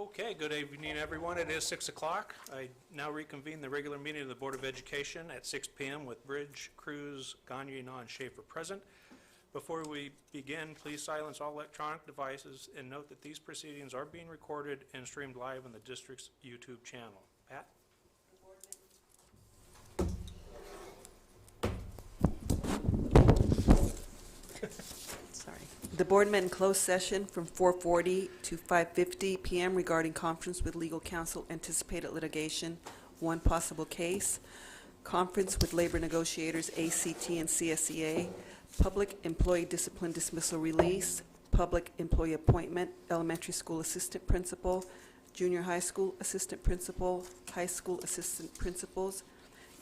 Okay, good evening, everyone. It is 6 o'clock. I now reconvene the regular meeting of the Board of Education at 6 p.m. with Bridge, Cruz, Gagnier, and Schaffer present. Before we begin, please silence all electronic devices and note that these proceedings are being recorded and streamed live on the district's YouTube channel. Pat? Sorry. The board met in closed session from 4:40 to 5:50 p.m. regarding conference with legal counsel, anticipated litigation, one possible case, conference with labor negotiators, ACT and CSEA, public employee discipline dismissal release, public employee appointment, elementary school assistant principal, junior high school assistant principal, high school assistant principals,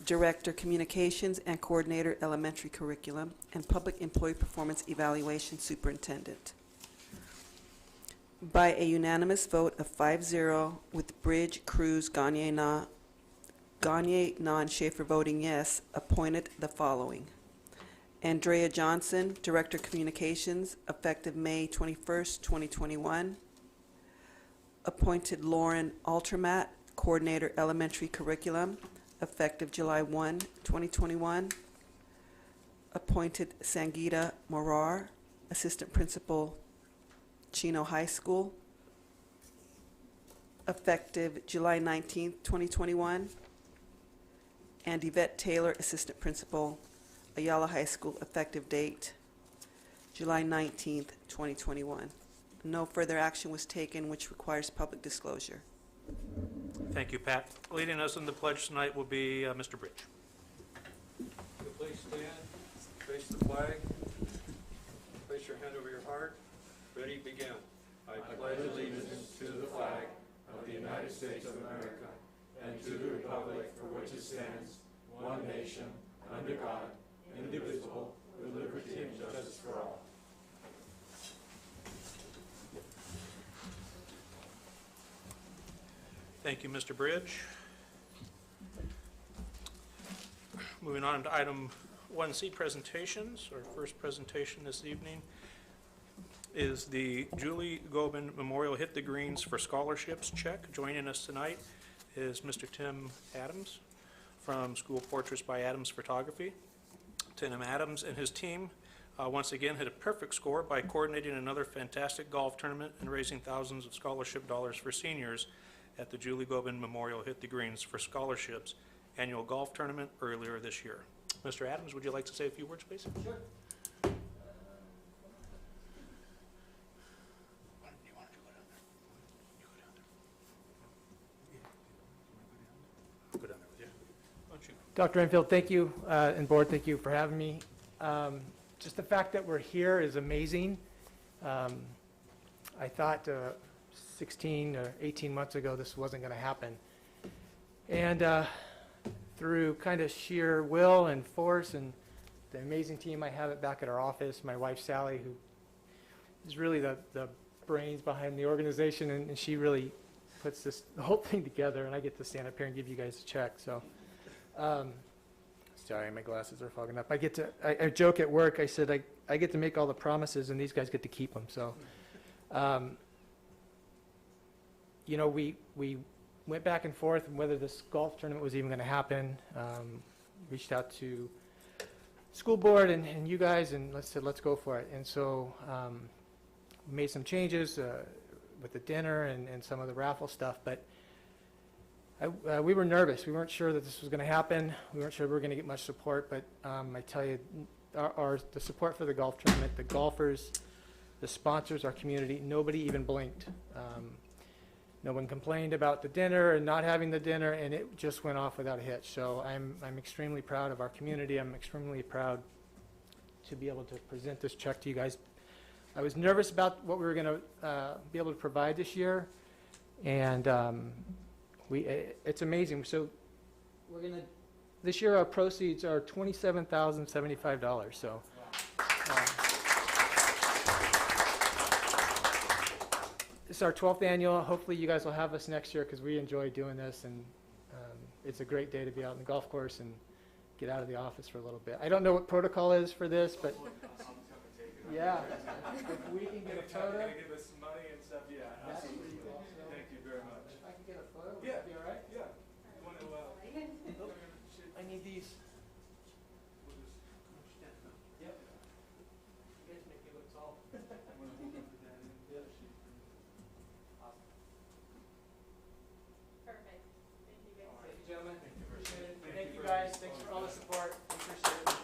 Director Communications and Coordinator Elementary Curriculum, and Public Employee Performance Evaluation Superintendent. By a unanimous vote of 5-0 with Bridge, Cruz, Gagnier, and Schaffer voting yes, appointed the following. Andrea Johnson, Director Communications, effective May 21st, 2021. Appointed Lauren Altermat, Coordinator Elementary Curriculum, effective July 1, 2021. Appointed Sangeeta Morar, Assistant Principal, Chino High School, effective July 19, 2021. And Yvette Taylor, Assistant Principal, Ayala High School, effective date July 19, 2021. No further action was taken, which requires public disclosure. Thank you, Pat. Leading us in the pledge tonight will be Mr. Bridge. Please stand, face the flag, place your hand over your heart. Ready, begin. I pledge allegiance to the flag of the United States of America and to the republic for which it stands, one nation, under God, indivisible, with liberty and justice for all. Thank you, Mr. Bridge. Moving on to item 1C, presentations. Our first presentation this evening is the Julie Gobin Memorial Hit the Greens for Scholarships check. Joining us tonight is Mr. Tim Adams from School Portraits by Adams Photography. Tim Adams and his team once again hit a perfect score by coordinating another fantastic golf tournament and raising thousands of scholarship dollars for seniors at the Julie Gobin Memorial Hit the Greens for Scholarships annual golf tournament earlier this year. Mr. Adams, would you like to say a few words, please? Sure. Dr. Enfield, thank you, and board, thank you for having me. Just the fact that we're here is amazing. I thought 16 or 18 months ago this wasn't going to happen. And through kind of sheer will and force and the amazing team I have back at our office, my wife Sally, who is really the brains behind the organization, and she really puts the whole thing together, and I get to stand up here and give you guys a check. So, sorry, my glasses are fogging up. I joke at work, I said I get to make all the promises and these guys get to keep them. So, you know, we went back and forth on whether this golf tournament was even going to happen. Reached out to school board and you guys, and said let's go for it. And so we made some changes with the dinner and some of the raffle stuff, but we were nervous. We weren't sure that this was going to happen. We weren't sure we were going to get much support, but I tell you, the support for the golf tournament, the golfers, the sponsors, our community, nobody even blinked. No one complained about the dinner and not having the dinner, and it just went off without a hitch. So I'm extremely proud of our community. I'm extremely proud to be able to present this check to you guys. I was nervous about what we were going to be able to provide this year, and it's amazing. So we're going to, this year our proceeds are $27,075. So. It's our 12th annual. Hopefully you guys will have us next year because we enjoy doing this, and it's a great day to be out in the golf course and get out of the office for a little bit. I don't know what protocol is for this, but Yeah. If we can get a photo. Gonna give us some money and stuff, yeah, That'd absolutely. be awesome. Thank you very much. If I can get a photo, would Yeah. that be all right? Yeah. You want to, I need these. we'll just, Yep. You guys make me look tall. I'm gonna put that in. Yeah. Perfect. Thank you guys. Thank you, gentlemen. Thank you very Appreciate it. much. Thank you for guys. everything. Thanks for all the support. We appreciate it.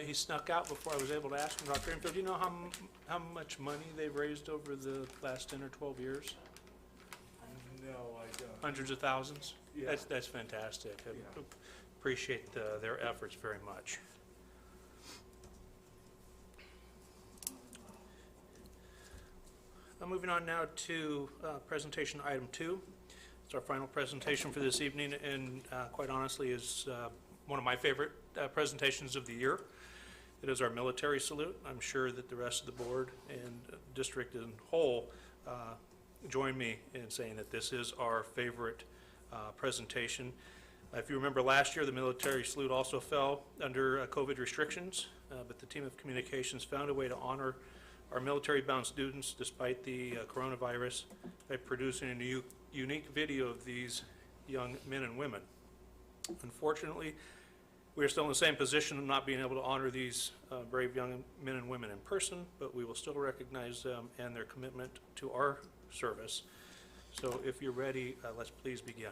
He snuck out before I was able to ask him, Dr. Enfield, do you know how much money they've raised over the last 10 or 12 years? No, I don't. Hundreds of thousands? Yeah. That's fantastic. I Yeah. appreciate their efforts very much. Moving on now to presentation item 2. It's our final presentation for this evening, and quite honestly is one of my favorite presentations of the year. It is our military salute. I'm sure that the rest of the board and district in whole join me in saying that this is our favorite presentation. If you remember last year, the military salute also fell under COVID restrictions, but the team of communications found a way to honor our military-bound students despite the coronavirus by producing a unique video of these young men and women. Unfortunately, we are still in the same position of not being able to honor these brave young men and women in person, but we will still recognize them and their commitment to our service. So if you're ready, let's please begin.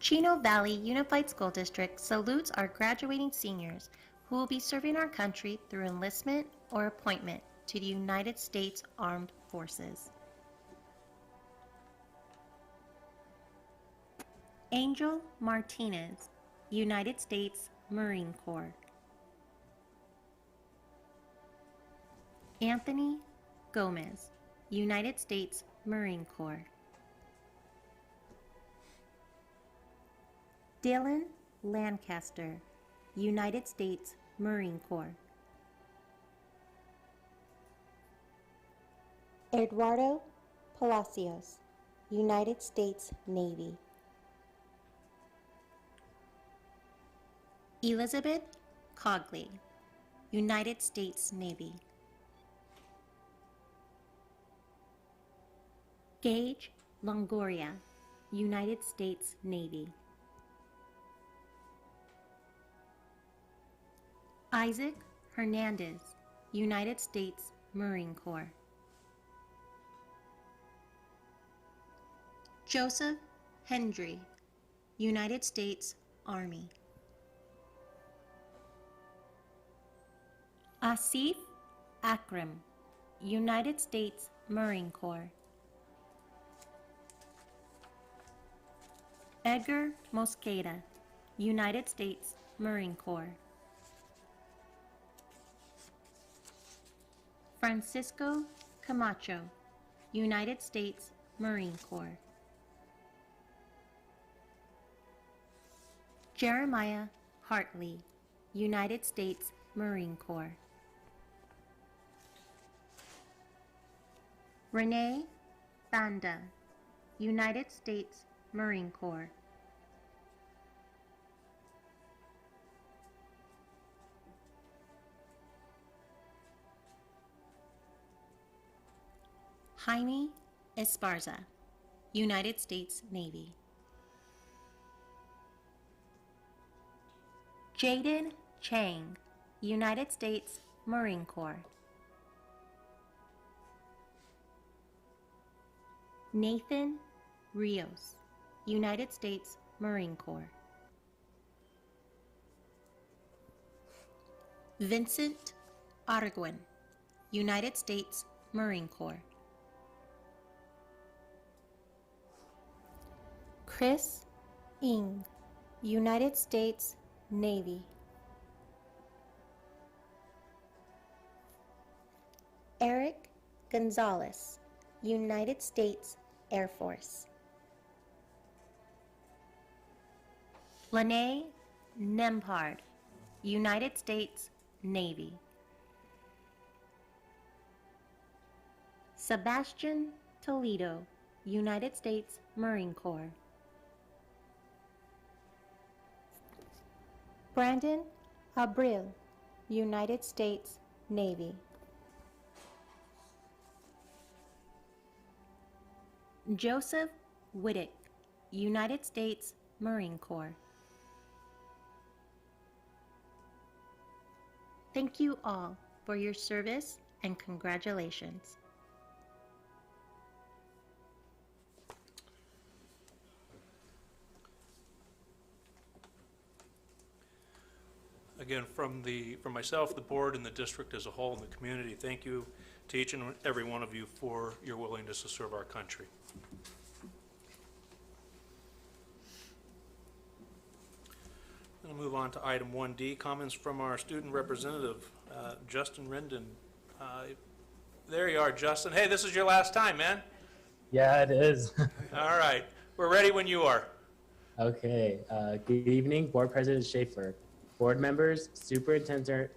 Chino Valley Unified School District salutes our graduating seniors who will be serving our country through enlistment or appointment to the United States Armed Forces. Angel Martinez, United States Marine Corps. Anthony Gomez, United States Marine Corps. Dylan Lancaster, United States Marine Corps. Eduardo Palacios, United States Navy. Elizabeth Cogley, United States Navy. Gage Longoria, United States Navy. Isaac Hernandez, United States Marine Corps. Joseph Hendry, United States Army. Asif Akram, United States Marine Corps. Edgar Mosqueda, United States Marine Corps. Francisco Camacho, United States Marine Corps. Jeremiah Hartley, United States Marine Corps. Renee Banda, United States Marine Corps. Jaime Esparza, United States Navy. Jaden Chang, United States Marine Corps. Nathan Rios, United States Marine Corps. Vincent Araguen, United States Marine Corps. Chris Ng, United States Navy. Eric Gonzalez, United States Air Force. Lene Nembhard, United States Navy. Sebastian Toledo, United States Marine Corps. Brandon Abril, United States Navy. Joseph Whittick, United States Marine Corps. Thank you all for your service and congratulations. Again, from myself, the board, and the district as a whole, and the community, thank you to each and every one of you for your willingness to serve our country. I'm going to move on to item 1D, comments from our student representative, Justin Rendon. There you are, Justin. Hey, this is your last time, man. Yeah, it is. All right. We're ready when you are. Okay. Good evening, Board President Schaffer, board members, superintendent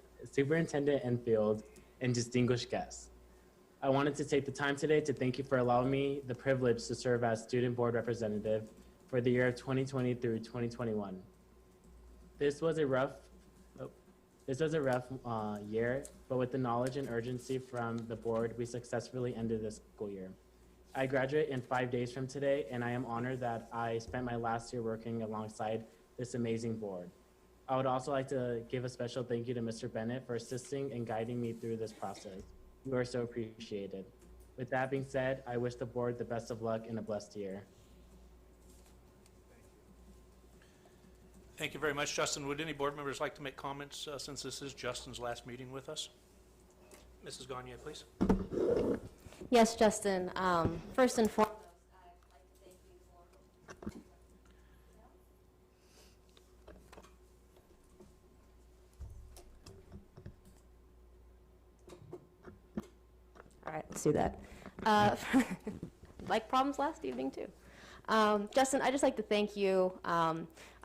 Enfield, and distinguished guests. I wanted to take the time today to thank you for allowing me the privilege to serve as student board representative for the year of 2020 through 2021. This was a rough year, but with the knowledge and urgency from the board, we successfully ended this school year. I graduate in 5 days from today, and I am honored that I spent my last year working alongside this amazing board. I would also like to give a special thank you to Mr. Bennett for assisting and guiding me through this process. You are so appreciated. With that being said, I wish the board the best of luck and a blessed year. Thank you very much, Justin. Would any board members like to make comments since this is Justin's last meeting with us? Mrs. Gagnier, please. Yes, Justin. First and foremost, I'd like to thank you for... All right, let's do that. Like problems last evening, too. Justin, I'd just like to thank you.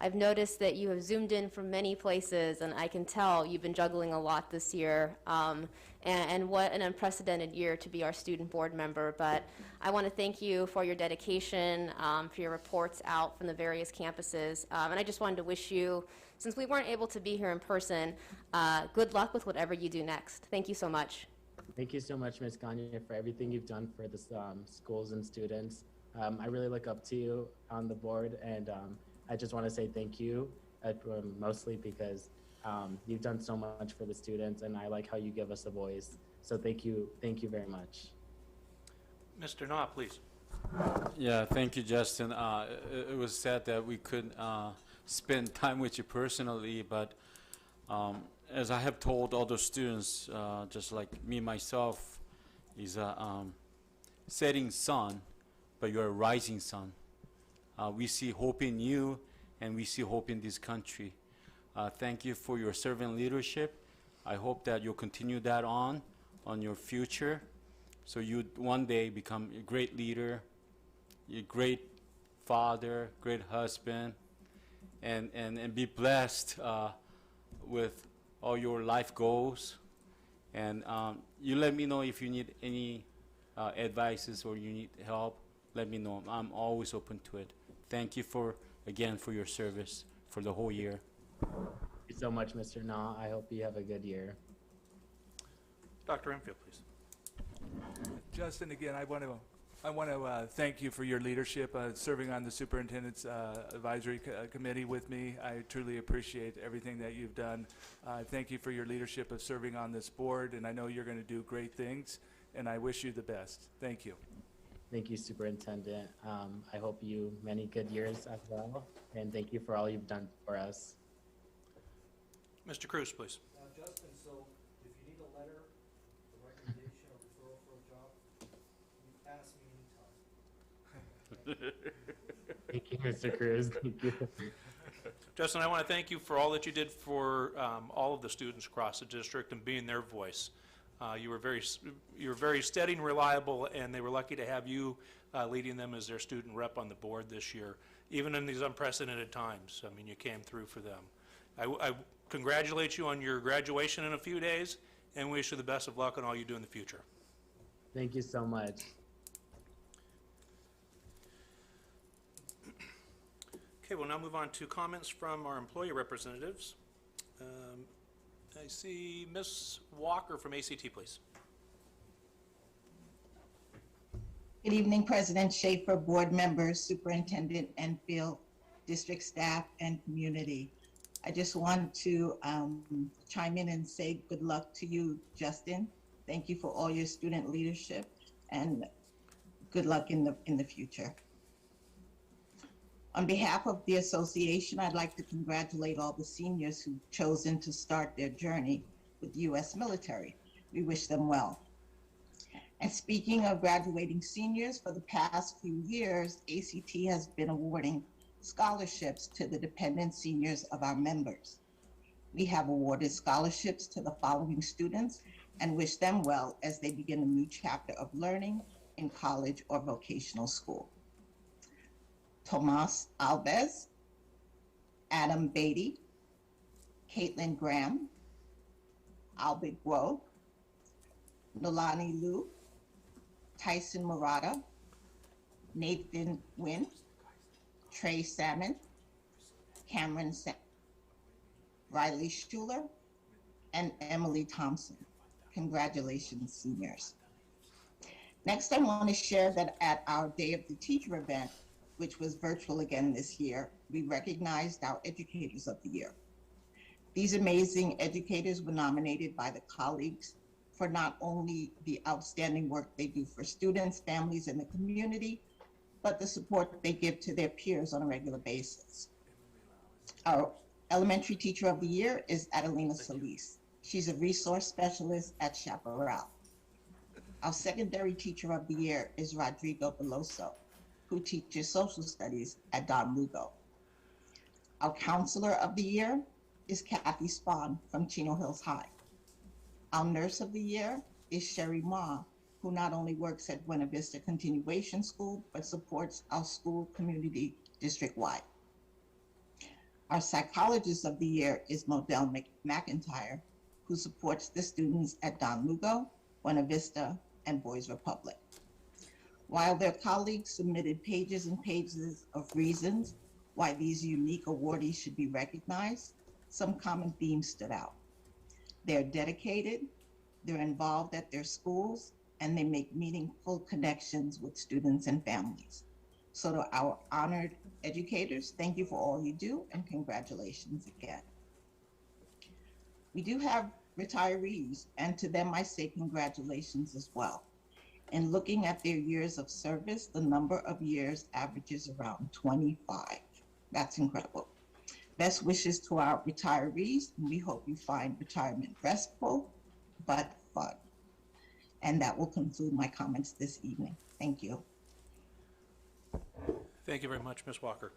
I've noticed that you have zoomed in from many places, and I can tell you've been juggling a lot this year. And what an unprecedented year to be our student board member. But I want to thank you for your dedication, for your reports out from the various campuses. And I just wanted to wish you, since we weren't able to be here in person, good luck with whatever you do next. Thank you so much. Thank you so much, Ms. Gagnier, for everything you've done for the schools and students. I really look up to you on the board, and I just want to say thank you, mostly because you've done so much for the students, and I like how you give us a voice. So thank you very much. Mr. Na, please. Yeah, thank you, Justin. It was sad that we couldn't spend time with you personally, but as I have told other students, just like me myself, is a setting sun, but you're a rising sun. We see hope in you, and we see hope in this country. Thank you for your servant leadership. I hope that you'll continue that on your future, so you one day become a great leader, a great father, great husband, and be blessed with all your life goals. And you let me know if you need any advices or you need help. Let me know. I'm always open to it. Thank you again for your service for the whole year. Thank you so much, Mr. Na. I hope you have a good year. Dr. Enfield, please. Justin, again, I want to thank you for your leadership, serving on the superintendent's advisory committee with me. I truly appreciate everything that you've done. Thank you for your leadership of serving on this board, and I know you're going to do great things, and I wish you the best. Thank you. Thank you, Superintendent. I hope you many good years as well, and thank you for all you've done for us. Mr. Cruz, please. Justin, so if you need a letter, a recommendation, or referral for a job, you ask me anytime. Thank you, Mr. Cruz. Thank you. Justin, I want to thank you for all that you did for all of the students across the district and being their voice. You were very steady and reliable, and they were lucky to have you leading them as their student rep on the board this year, even in these unprecedented times. I mean, you came through for them. I congratulate you on your graduation in a few days, and wish you the best of luck on all you do in the future. Thank you so much. Okay, we'll now move on to comments from our employee representatives. I see Ms. Walker from ACT, please. Good evening, President Schaffer, board members, Superintendent Enfield, district staff, and community. I just want to chime in and say good luck to you, Justin. Thank you for all your student leadership, and good luck in the future. On behalf of the association, I'd like to congratulate all the seniors who've chosen to start their journey with the U.S. military. We wish them well. And speaking of graduating seniors, for the past few years, ACT has been awarding scholarships to the dependent seniors of our members. We have awarded scholarships to the following students and wish them well as they begin a new chapter of learning in college or vocational school. Tomas Alves, Adam Beatty, Caitlin Graham, Albert Guo, Nolani Liu, Tyson Murata, Nathan Wynn, Trey Salmon, Cameron Sam, Riley Schuler, and Emily Thompson. Congratulations, seniors. Next, I want to share that at our Day of the Teacher event, which was virtual again this year, we recognized our Educators of the Year. These amazing educators were nominated by the colleagues for not only the outstanding work they do for students, families, and the community, but the support they give to their peers on a regular basis. Our Elementary Teacher of the Year is Adelina Solis. She's a resource specialist at Chaparral. Our Secondary Teacher of the Year is Rodrigo Veloso, who teaches social studies at Don Lugo. Our Counselor of the Year is Kathy Spahn from Chino Hills High. Our Nurse of the Year is Sherry Ma, who not only works at Buena Vista Continuation School, but supports our school community district-wide. Our Psychologist of the Year is Modell McIntyre, who supports the students at Don Lugo, Buena Vista, and Boys Republic. While their colleagues submitted pages and pages of reasons why these unique awardees should be recognized, some common themes stood out. They're dedicated, they're involved at their schools, and they make meaningful connections with students and families. So to our honored educators, thank you for all you do, and congratulations again. We do have retirees, and to them I say congratulations as well. In looking at their years of service, the number of years averages around 25. That's incredible. Best wishes to our retirees, and we hope you find retirement restful but fun. And that will conclude my comments this evening. Thank you. Thank you very much, Ms. Walker.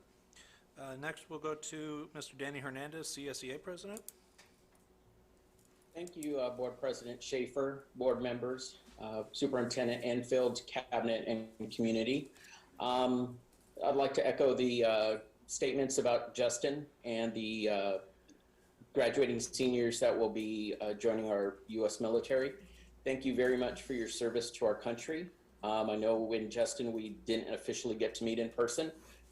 Next, we'll go to Mr. Danny Hernandez, CSEA President. Thank you, Board President Schaffer, board members, Superintendent Enfield, cabinet, and community. I'd like to echo the statements about Justin and the graduating seniors that will be joining our U.S. military. Thank you very much for your service to our country. I know when Justin, we didn't officially get to meet in person,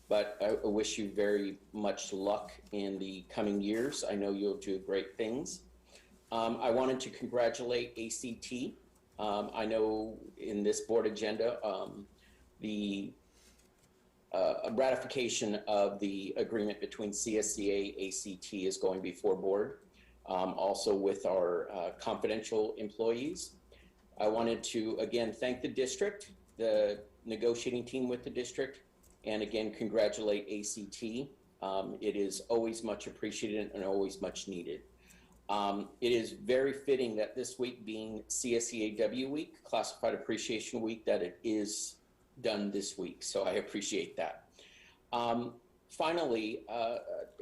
but I wish you very much luck in the coming years. I know you'll do great things. I wanted to congratulate ACT. I know in this board agenda, the ratification of the agreement between CSEA ACT is going before board, also with our confidential employees. I wanted to again thank the district, the negotiating team with the district, and again congratulate ACT. It is always much appreciated and always much needed. It is very fitting that this week being CSEAW week, Classified Appreciation Week, that it is done this week. So I appreciate that. Finally,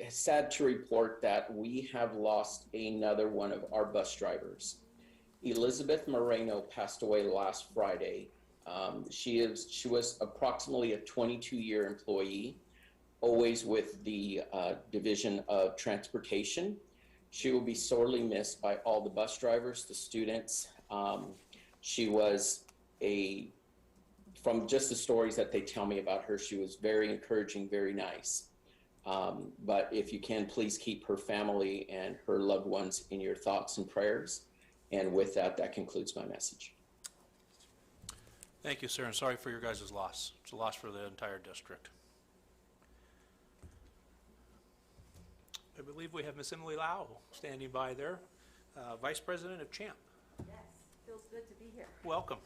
sad to report that we have lost another one of our bus drivers. Elizabeth Moreno passed away last Friday. She was approximately a 22-year employee, always with the Division of Transportation. She will be sorely missed by all the bus drivers, the students. She was from just the stories that they tell me about her, she was very encouraging, very nice. But if you can, please keep her family and her loved ones in your thoughts and prayers. And with that, that concludes my message. Thank you, sir, and sorry for your guys' loss. It's a loss for the entire district. I believe we have Miss Emily Lau standing by there, Vice President of CHAMP. Yes, feels good to be here. Welcome.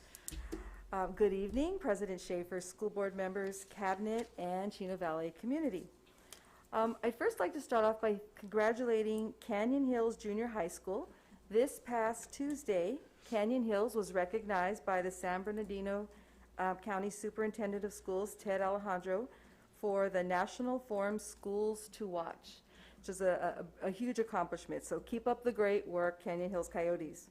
Good evening, President Schaffer, school board members, cabinet, and Chino Valley community. I'd first like to start off by congratulating Canyon Hills Junior High School. This past Tuesday, Canyon Hills was recognized by the San Bernardino County Superintendent of Schools, Ted Alejandro, for the National Forum Schools to Watch, which is a huge accomplishment. So keep up the great work, Canyon Hills Coyotes.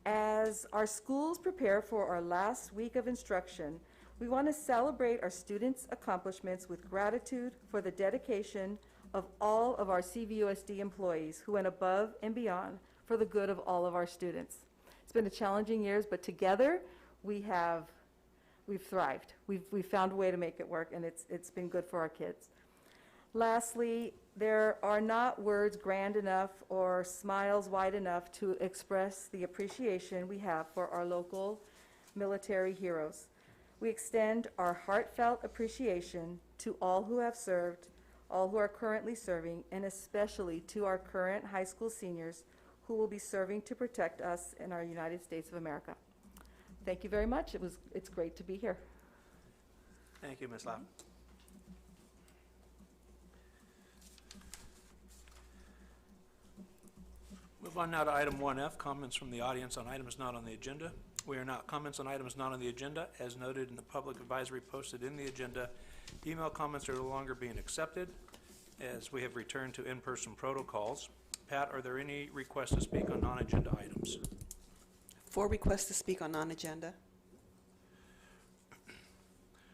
As our schools prepare for our last week of instruction, we want to celebrate our students' accomplishments with gratitude for the dedication of all of our CVUSD employees who went above and beyond for the good of all of our students. It's been a challenging years, but together we've thrived. We've found a way to make it work, and it's been good for our kids. Lastly, there are not words grand enough or smiles wide enough to express the appreciation we have for our local military heroes. We extend our heartfelt appreciation to all who have served, all who are currently serving, and especially to our current high school seniors who will be serving to protect us in our United States of America. Thank you very much. It's great to be here. Thank you, Ms. Lau. Move on now to item 1F, comments from the audience on items not on the agenda. We are not comments on items not on the agenda. As noted in the public advisory posted in the agenda, email comments are no longer being accepted as we have returned to in-person protocols. Pat, are there any requests to speak on non-agenda items? 4 requests to speak on non-agenda.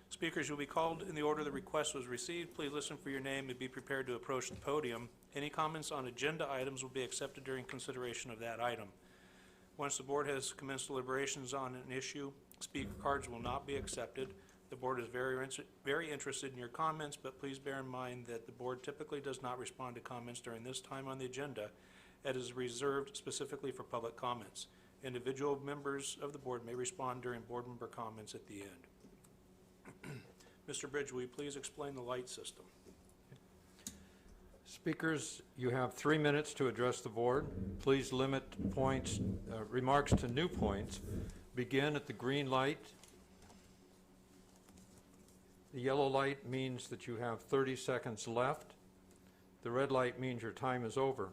Speakers will be called in the order the request was received. Please listen for your name and be prepared to approach the podium. Any comments on agenda items will be accepted during consideration of that item. Once the board has commenced deliberations on an issue, speaker cards will not be accepted. The board is very interested in your comments, but please bear in mind that the board typically does not respond to comments during this time on the agenda. It is reserved specifically for public comments. Individual members of the board may respond during board member comments at the end. Mr. Bridge, will you please explain the light system? Speakers, you have 3 minutes to address the board. Please limit remarks to new points. Begin at the green light. The yellow light means that you have 30 seconds left. The red light means your time is over.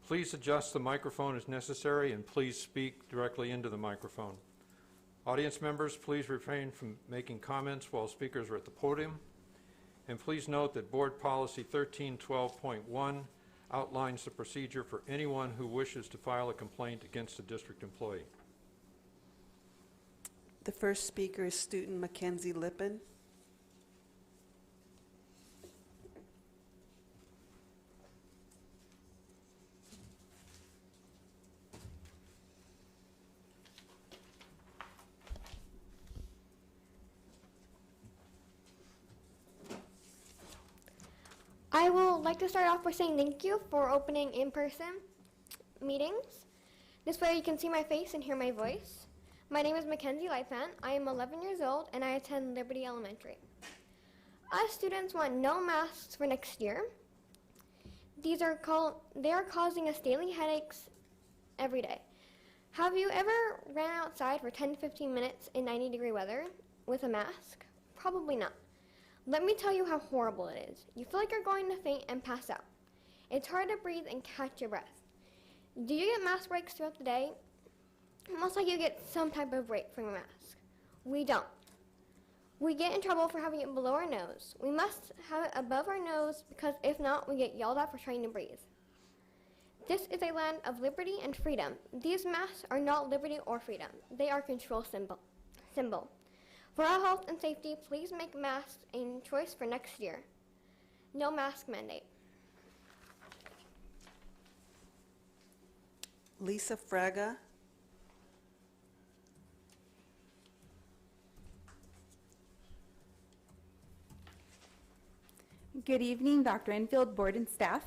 Please adjust the microphone as necessary, and please speak directly into the microphone. Audience members, please refrain from making comments while speakers are at the podium. And please note that Board Policy 1312.1 outlines the procedure for anyone who wishes to file a complaint against a district employee. The first speaker is student Mackenzie Lippin. I would like to start off by saying thank you for opening in-person meetings. This way you can see my face and hear my voice. My name is Mackenzie Lightfan. I am 11 years old and I attend Liberty Elementary. Us students want no masks for next year. They are causing us daily headaches every day. Have you ever ran outside for 10 to 15 minutes in 90-degree weather with a mask? Probably not. Let me tell you how horrible it is. You feel like you're going to faint and pass out. It's hard to breathe and catch your breath. Do you get mask breaks throughout the day? Most like you get some type of break from your mask. We don't. We get in trouble for having it below our nose. We must have it above our nose because if not, we get yelled at for trying to breathe. This is a land of liberty and freedom. These masks are not liberty or freedom. They are control symbol. For our health and safety, please make masks a choice for next year. No mask mandate. Lisa Fraga. Good evening, Dr. Enfield, board and staff.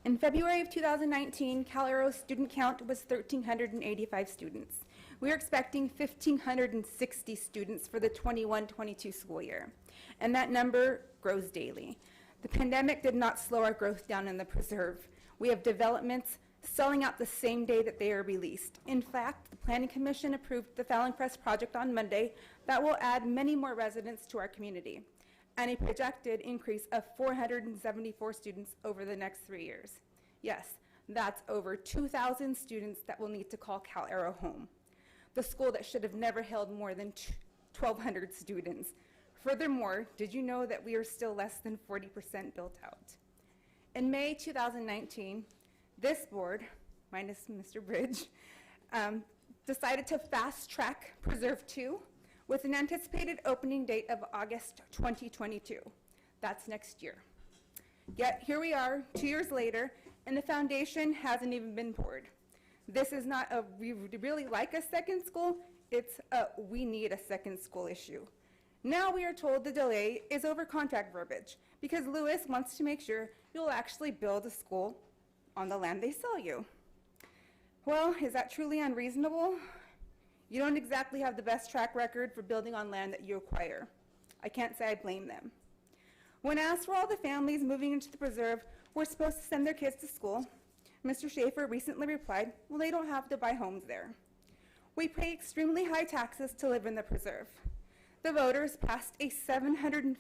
In February of 2019, Cal Aero's student count was 1,385 students. We are expecting 1,560 students for the 21-22 school year, and that number grows daily. The pandemic did not slow our growth down in the preserve. We have developments selling out the same day that they are released. In fact, the Planning Commission approved the Fallon Crest project on Monday that will add many more residents to our community, and a projected increase of 474 students over the next 3 years. Yes, that's over 2,000 students that will need to call Cal Aero home, the school that should have never held more than 1,200 students. Furthermore, did you know that we are still less than 40% built out? In May 2019, this board, minus Mr. Bridge, decided to fast track Preserve 2 with an anticipated opening date of August 2022. That's next year. Yet here we are 2 years later, and the foundation hasn't even been poured. This is not a we really like a second school, it's a we need a second school issue. Now we are told the delay is over contract verbiage because Lewis wants to make sure you'll actually build a school on the land they sell you. Well, is that truly unreasonable? You don't exactly have the best track record for building on land that you acquire. I can't say I blame them. When asked for all the families moving into the preserve were supposed to send their kids to school, Mr. Schaffer recently replied, well, they don't have to buy homes there. We pay extremely high taxes to live in the preserve. The voters passed a $750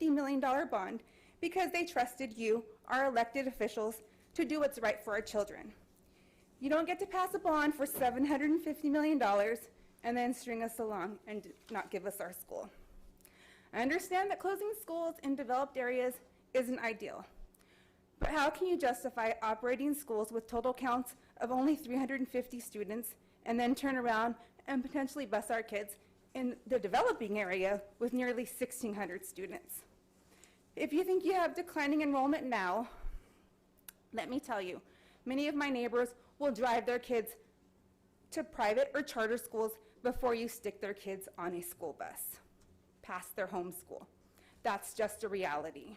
million bond because they trusted you, our elected officials, to do what's right for our children. You don't get to pass a bond for $750 million and then string us along and not give us our school. I understand that closing schools in developed areas isn't ideal, but how can you justify operating schools with total counts of only 350 students and then turn around and potentially bus our kids in the developing area with nearly 1,600 students? If you think you have declining enrollment now, let me tell you, many of my neighbors will drive their kids to private or charter schools before you stick their kids on a school bus past their home school. That's just a reality.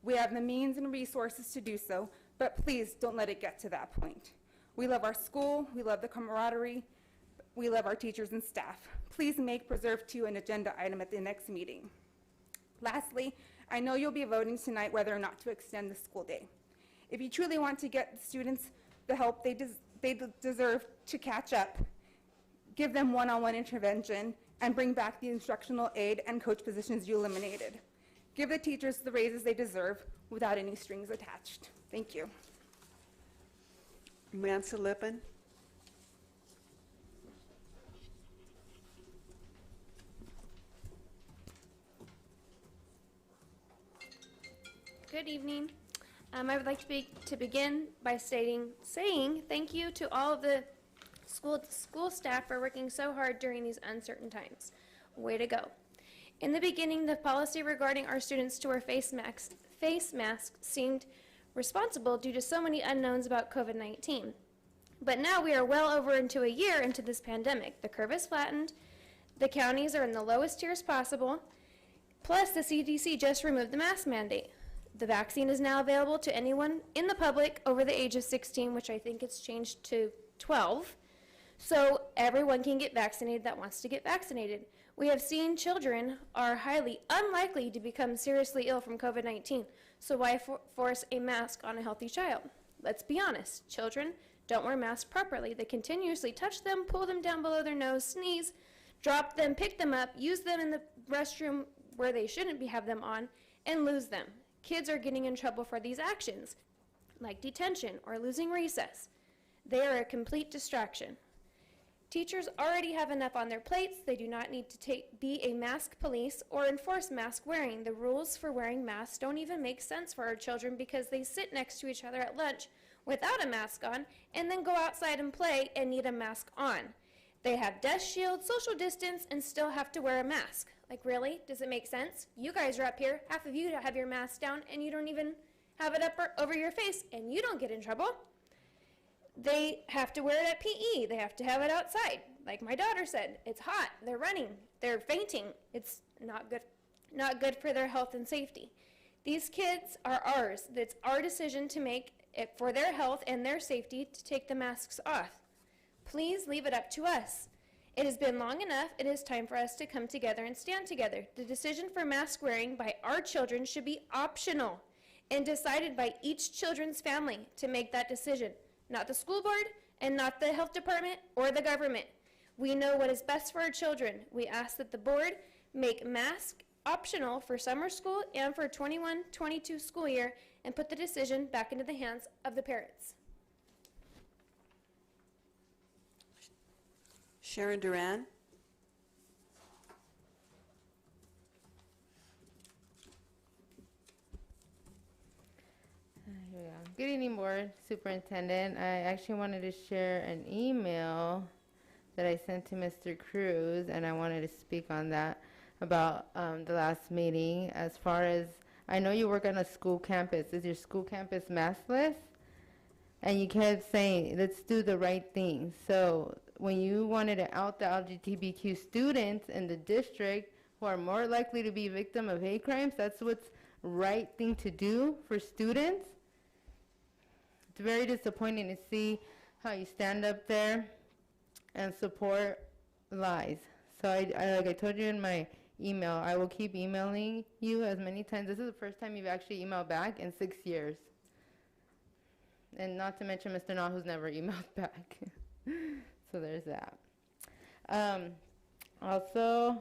We have the means and resources to do so, but please don't let it get to that point. We love our school, we love the camaraderie, we love our teachers and staff. Please make Preserve 2 an agenda item at the next meeting. Lastly, I know you'll be voting tonight whether or not to extend the school day. If you truly want to get the students the help they deserve to catch up, give them one-on-one intervention, and bring back the instructional aide and coach positions you eliminated. Give the teachers the raises they deserve without any strings attached. Thank you. Mansa Lippin. Good evening. I would like to begin by saying thank you to all of the school staff for working so hard during these uncertain times. Way to go. In the beginning, the policy regarding our students to wear face masks seemed responsible due to so many unknowns about COVID-19. But now we are well over into a year into this pandemic. The curve is flattened, the counties are in the lowest tiers possible, plus the CDC just removed the mask mandate. The vaccine is now available to anyone in the public over the age of 16, which I think it's changed to 12. So everyone can get vaccinated that wants to get vaccinated. We have seen children are highly unlikely to become seriously ill from COVID-19. So why force a mask on a healthy child? Let's be honest. Children don't wear masks properly. They continuously touch them, pull them down below their nose, sneeze, drop them, pick them up, use them in the restroom where they shouldn't have them on, and lose them. Kids are getting in trouble for these actions, like detention or losing recess. They are a complete distraction. Teachers already have enough on their plates. They do not need to be a mask police or enforce mask wearing. The rules for wearing masks don't even make sense for our children because they sit next to each other at lunch without a mask on and then go outside and play and need a mask on. They have dust shields, social distance, and still have to wear a mask. Like, really? Does it make sense? You guys are up here, half of you have your mask down, and you don't even have it up over your face, and you don't get in trouble. They have to wear it at PE. They have to have it outside. Like my daughter said, it's hot, they're running, they're fainting. It's not good for their health and safety. These kids are ours. It's our decision to make it for their health and their safety to take the masks off. Please leave it up to us. It has been long enough. It is time for us to come together and stand together. The decision for mask wearing by our children should be optional and decided by each children's family to make that decision, not the school board and not the health department or the government. We know what is best for our children. We ask that the board make mask optional for summer school and for 21-22 school year and put the decision back into the hands of the parents. Sharon Duran. Here we go. Good evening, Board Superintendent. I actually wanted to share an email that I sent to Mr. Cruz, and I wanted to speak on that about the last meeting. As far as, I know you work on a school campus. Is your school campus maskless? And you kept saying, let's do the right thing. So when you wanted to out the LGBTQ students in the district who are more likely to be victim of hate crimes, that's what's right thing to do for students. It's very disappointing to see how you stand up there and support lies. So like I told you in my email, I will keep emailing you as many times. This is the first time you've actually emailed back in 6 years. And not to mention Mr. Na, who's never emailed back. So there's that. Also,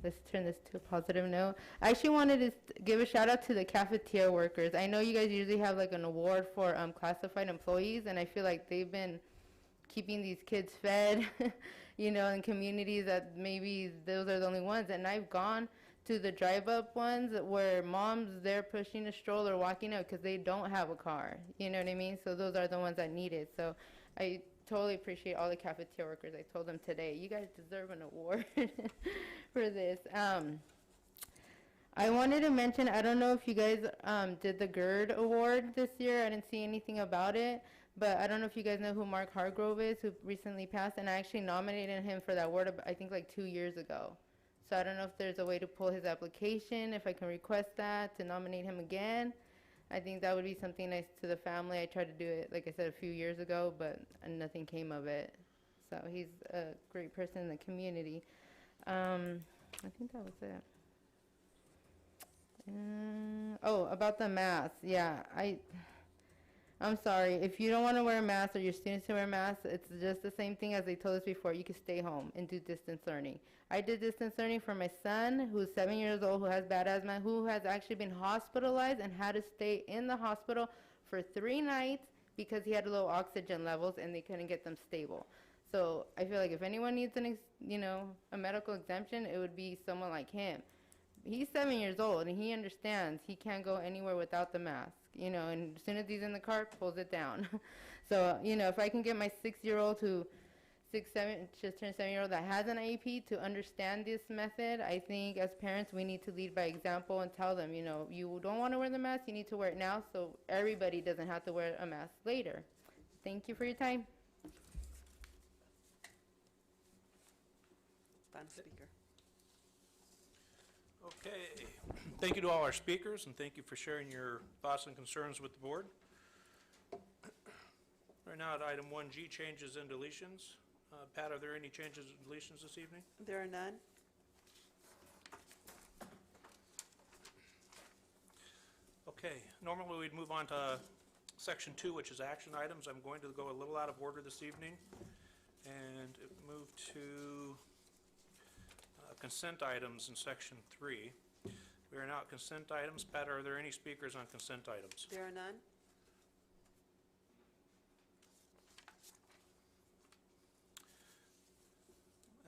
let's turn this to a positive note. I actually wanted to give a shout out to the cafeteria workers. I know you guys usually have like an award for classified employees, and I feel like they've been keeping these kids fed, you know, in communities that maybe those are the only ones. And I've gone to the drive-up ones where mom's there pushing a stroller, walking out because they don't have a car. You know what I mean? So those are the ones that need it. So I totally appreciate all the cafeteria workers. I told them today, you guys deserve an award for this. I wanted to mention, I don't know if you guys did the GERD award this year. I didn't see anything about it. But I don't know if you guys know who Mark Hargrove is, who recently passed. And I actually nominated him for that award, I think, like 2 years ago. So I don't know if there's a way to pull his application, if I can request that, to nominate him again. I think that would be something nice to the family. I tried to do it, like I said, a few years ago, but nothing came of it. So he's a great person in the community. I think that was it. Oh, about the mask. Yeah, I'm sorry. If you don't want to wear a mask or your students to wear masks, it's just the same thing as they told us before. You can stay home and do distance learning. I did distance learning for my son, who's 7 years old, who has bad asthma, who has actually been hospitalized and had to stay in the hospital for 3 nights because he had low oxygen levels and they couldn't get them stable. So I feel like if anyone needs a medical exemption, it would be someone like him. He's 7 years old and he understands he can't go anywhere without the mask. And as soon as he's in the car, pulls it down. So, if I can get my 6-year-old just turned 7-year-old that has an IEP to understand this method, I think as parents we need to lead by example and tell them, you don't want to wear the mask, you need to wear it now so everybody doesn't have to wear a mask later. Thank you for your time. Final speaker. Okay. Thank you to all our speakers, and thank you for sharing your thoughts and concerns with the board. Right now at item 1G, changes and deletions. Pat, are there any changes and deletions this evening? There are none. Okay. Normally we'd move on to section 2, which is action items. I'm going to go a little out of order this evening and move to consent items in section 3. We are now at consent items. Pat, are there any speakers on consent items? There are none.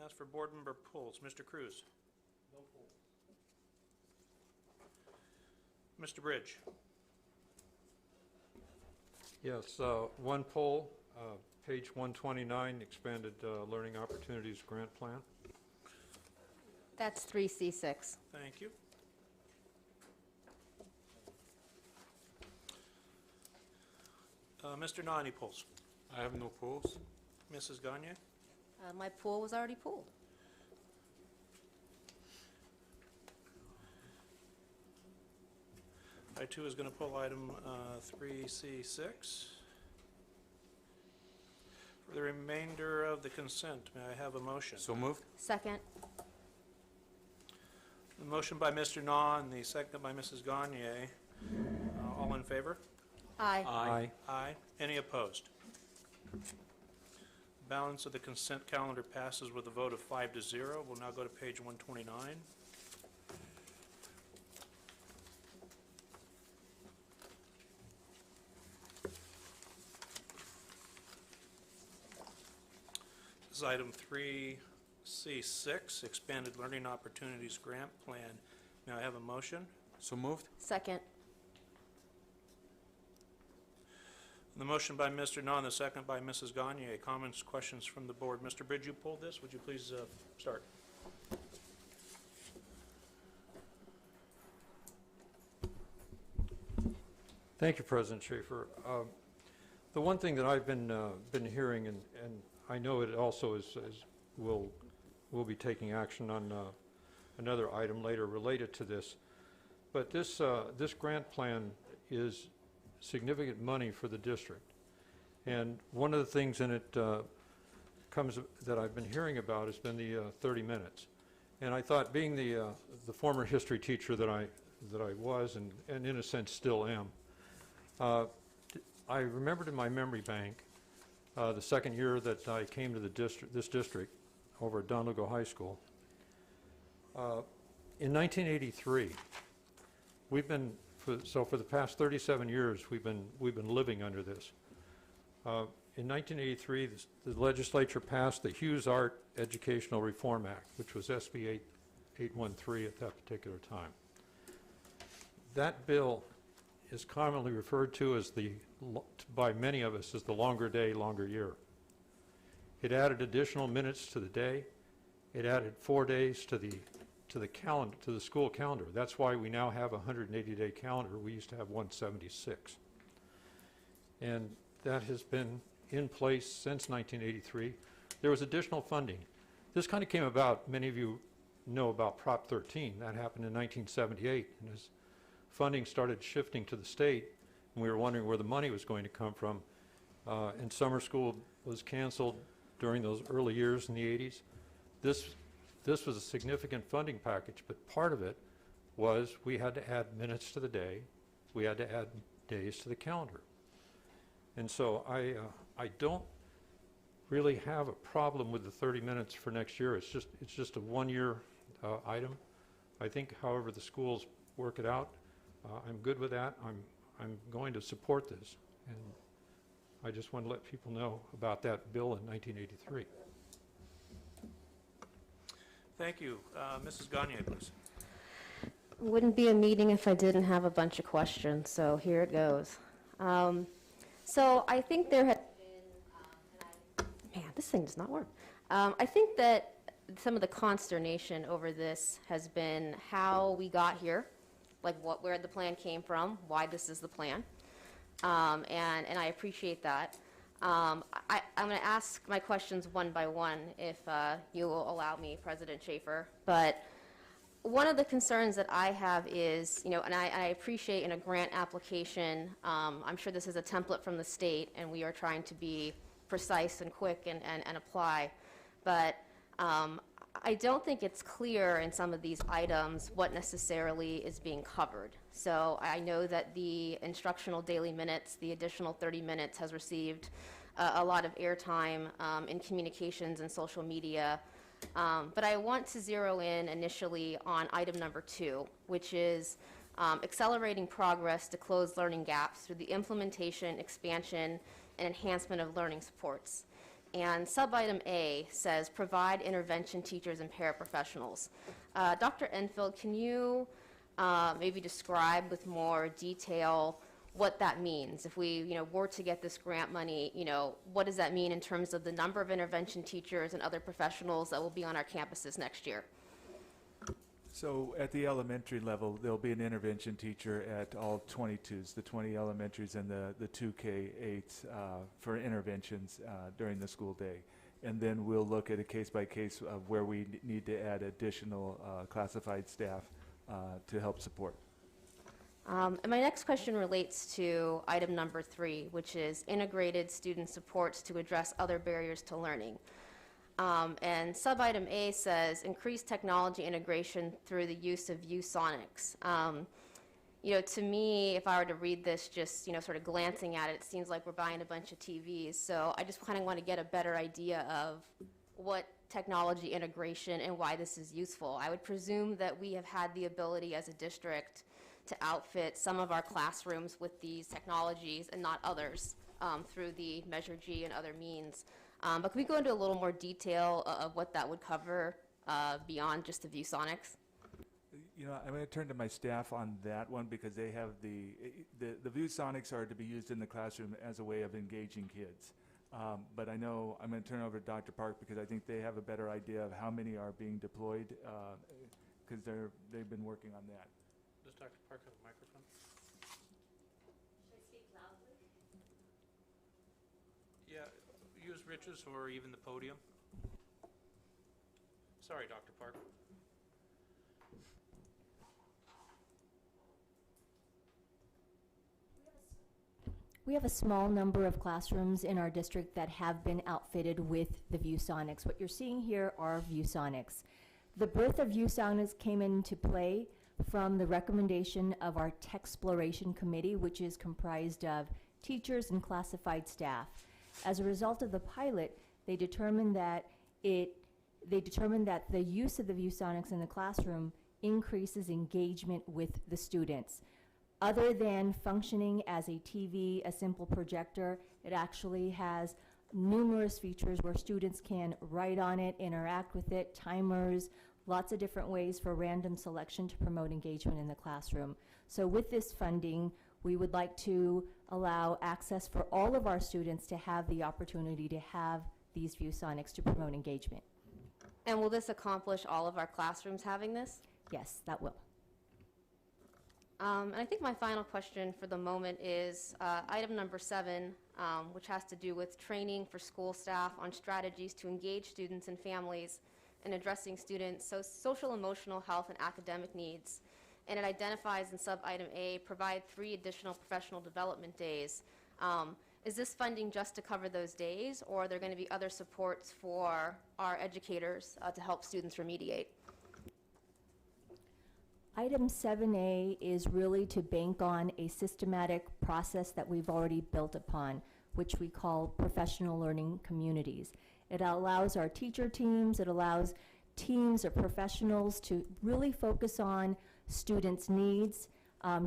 As for board member polls, Mr. Cruz. No poll. Mr. Bridge. Yes, one poll, page 129, expanded learning opportunities grant plan. That's 3C6. Thank you. Mr. Na, any polls? I have no polls. Mrs. Gagnier? My pool was already pulled. I too is going to pull item 3C6. For the remainder of the consent, may I have a motion? So moved. Second. The motion by Mr. Na and the second by Mrs. Gagnier. All in favor? Aye. Aye. Aye. Any opposed? Balance of the consent calendar passes with a vote of 5-0. We'll now go to page 129. This is item 3C6, Expanded Learning Opportunities Grant Plan. May I have a motion? So moved. Second. The motion by Mr. Na and the second by Mrs. Gagnier. Comments, questions from the board? Mr. Bridge, you pulled this. Would you please start? Thank you, President Schaffer. The one thing that I've been hearing, and I know it also we'll be taking action on another item later related to this, but this grant plan is significant money for the district. And one of the things in it that I've been hearing about has been the 30 minutes. And I thought, being the former history teacher that I was and in a sense still am, I remembered in my memory bank the second year that I came to this district over at Don Lugo High School. In 1983, for the past 37 years, we've been living under this. In 1983, the legislature passed the Hughes Art Educational Reform Act, which was SB 813 at that particular time. That bill is commonly referred to as by many of us as the longer day, longer year. It added additional minutes to the day. It added 4 days to the calendar, to the school calendar. That's why we now have a 180-day calendar. We used to have 176. And that has been in place since 1983. There was additional funding. This kind of came about, many of you know about Prop 13. That happened in 1978. And as funding started shifting to the state, and we were wondering where the money was going to come from, and summer school was canceled during those early years in the 80s. This was a significant funding package, but part of it was we had to add minutes to the day. We had to add days to the calendar. And so I don't really have a problem with the 30 minutes for next year. It's just a one-year item. I think, however the schools work it out, I'm good with that. I'm going to support this, and I just want to let people know about that bill in 1983. Thank you. Mrs. Gagnier, please. Wouldn't be a meeting if I didn't have a bunch of questions, so here it goes. So I think there had been, man, this thing does not work. I think that some of the consternation over this has been how we got here, like where the plan came from, why this is the plan, and I appreciate that. I'm going to ask my questions one by one, if you will allow me, President Schaffer. But one of the concerns that I have is, and I appreciate in a grant application, I'm sure this is a template from the state, and we are trying to be precise and quick and apply. But I don't think it's clear in some of these items what necessarily is being covered. So I know that the instructional daily minutes, the additional 30 minutes, has received a lot of airtime in communications and social media. But I want to zero in initially on item number 2, which is accelerating progress to close learning gaps through the implementation, expansion, and enhancement of learning supports. And sub-item A says provide intervention teachers and paraprofessionals. Dr. Enfield, can you maybe describe with more detail what that means. If we, were to get this grant money, what does that mean in terms of the number of intervention teachers and other professionals that will be on our campuses next year? So at the elementary level, there'll be an intervention teacher at all 22s, the 20 elementaries and the 2K8s for interventions during the school day. And then we'll look at a case-by-case of where we need to add additional classified staff to help support. And my next question relates to item number 3, which is integrated student supports to address other barriers to learning. And sub-item A says increase technology integration through the use of ViewSonics. To me, if I were to read this just, sort of glancing at it, it seems like we're buying a bunch of TVs. So I just kind of want to get a better idea of what technology integration and why this is useful. I would presume that we have had the ability as a district to outfit some of our classrooms with these technologies and not others through the Measure G and other means. But can we go into a little more detail of what that would cover beyond just the ViewSonics? I'm going to turn to my staff on that one because they have the ViewSonics are to be used in the classroom as a way of engaging kids. But I know I'm going to turn over to Dr. Park because I think they have a better idea of how many are being deployed because they've been working on that. Does Dr. Park have a microphone? Should I speak loudly? Yeah, use Rich's or even the podium. Sorry, Dr. Park. We have a small number of classrooms in our district that have been outfitted with the ViewSonics. What you're seeing here are ViewSonics. The birth of ViewSonics came into play from the recommendation of our Techsploration Committee, which is comprised of teachers and classified staff. As a result of the pilot, they determined that the use of the ViewSonics in the classroom increases engagement with the students. Other than functioning as a TV, a simple projector, it actually has numerous features where students can write on it, interact with it, timers, lots of different ways for random selection to promote engagement in the classroom. So with this funding, we would like to allow access for all of our students to have the opportunity to have these ViewSonics to promote engagement. And will this accomplish all of our classrooms having this? Yes, that will. And I think my final question for the moment is item number 7, which has to do with training for school staff on strategies to engage students and families in addressing students' social, emotional, health, and academic needs. And it identifies in sub-item A, provide 3 additional professional development days. Is this funding just to cover those days, or are there going to be other supports for our educators to help students remediate? Item 7A is really to bank on a systematic process that we've already built upon, which we call professional learning communities. It allows our teacher teams, it allows teams of professionals to really focus on students' needs,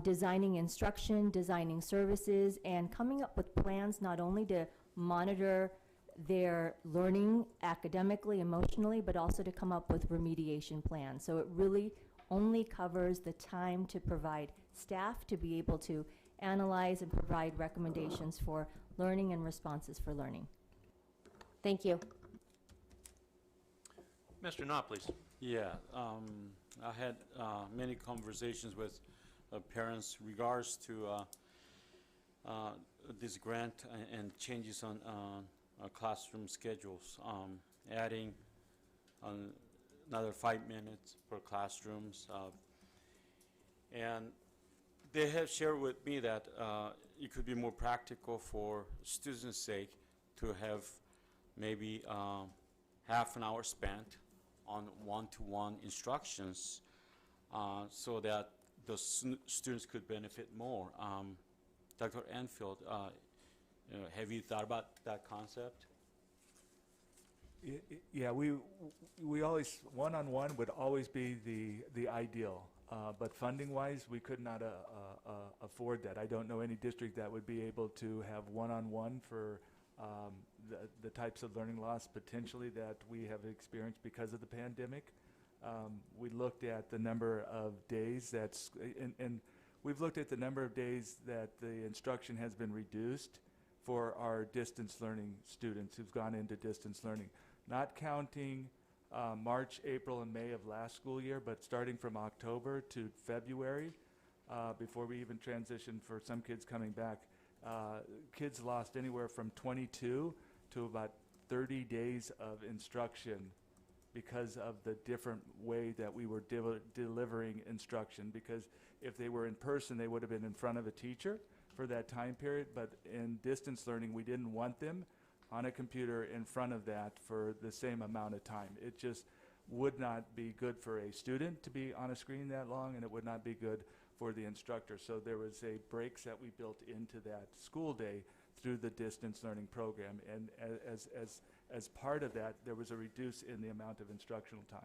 designing instruction, designing services, and coming up with plans not only to monitor their learning academically, emotionally, but also to come up with remediation plans. So it really only covers the time to provide staff to be able to analyze and provide recommendations for learning and responses for learning. Thank you. Mr. Knott, please. Yeah, I had many conversations with parents regards to this grant and changes on classroom schedules, adding another 5 minutes per classrooms. And they have shared with me that it could be more practical for students' sake to have maybe half an hour spent on one-to-one instructions so that the students could benefit more. Dr. Enfield, have you thought about that concept? Yeah, we always, one-on-one would always be the ideal, but funding-wise, we could not afford that. I don't know any district that would be able to have one-on-one for the types of learning loss potentially that we have experienced because of the pandemic. We looked at the number of days and we've looked at the number of days that the instruction has been reduced for our distance learning students who've gone into distance learning, not counting March, April, and May of last school year, but starting from October to February, before we even transitioned for some kids coming back. Kids lost anywhere from 22 to about 30 days of instruction because of the different way that we were delivering instruction. Because if they were in person, they would have been in front of a teacher for that time period, but in distance learning, we didn't want them on a computer in front of that for the same amount of time. It just would not be good for a student to be on a screen that long, and it would not be good for the instructor. So there was a breaks that we built into that school day through the distance learning program, and as part of that, there was a reduce in the amount of instructional time.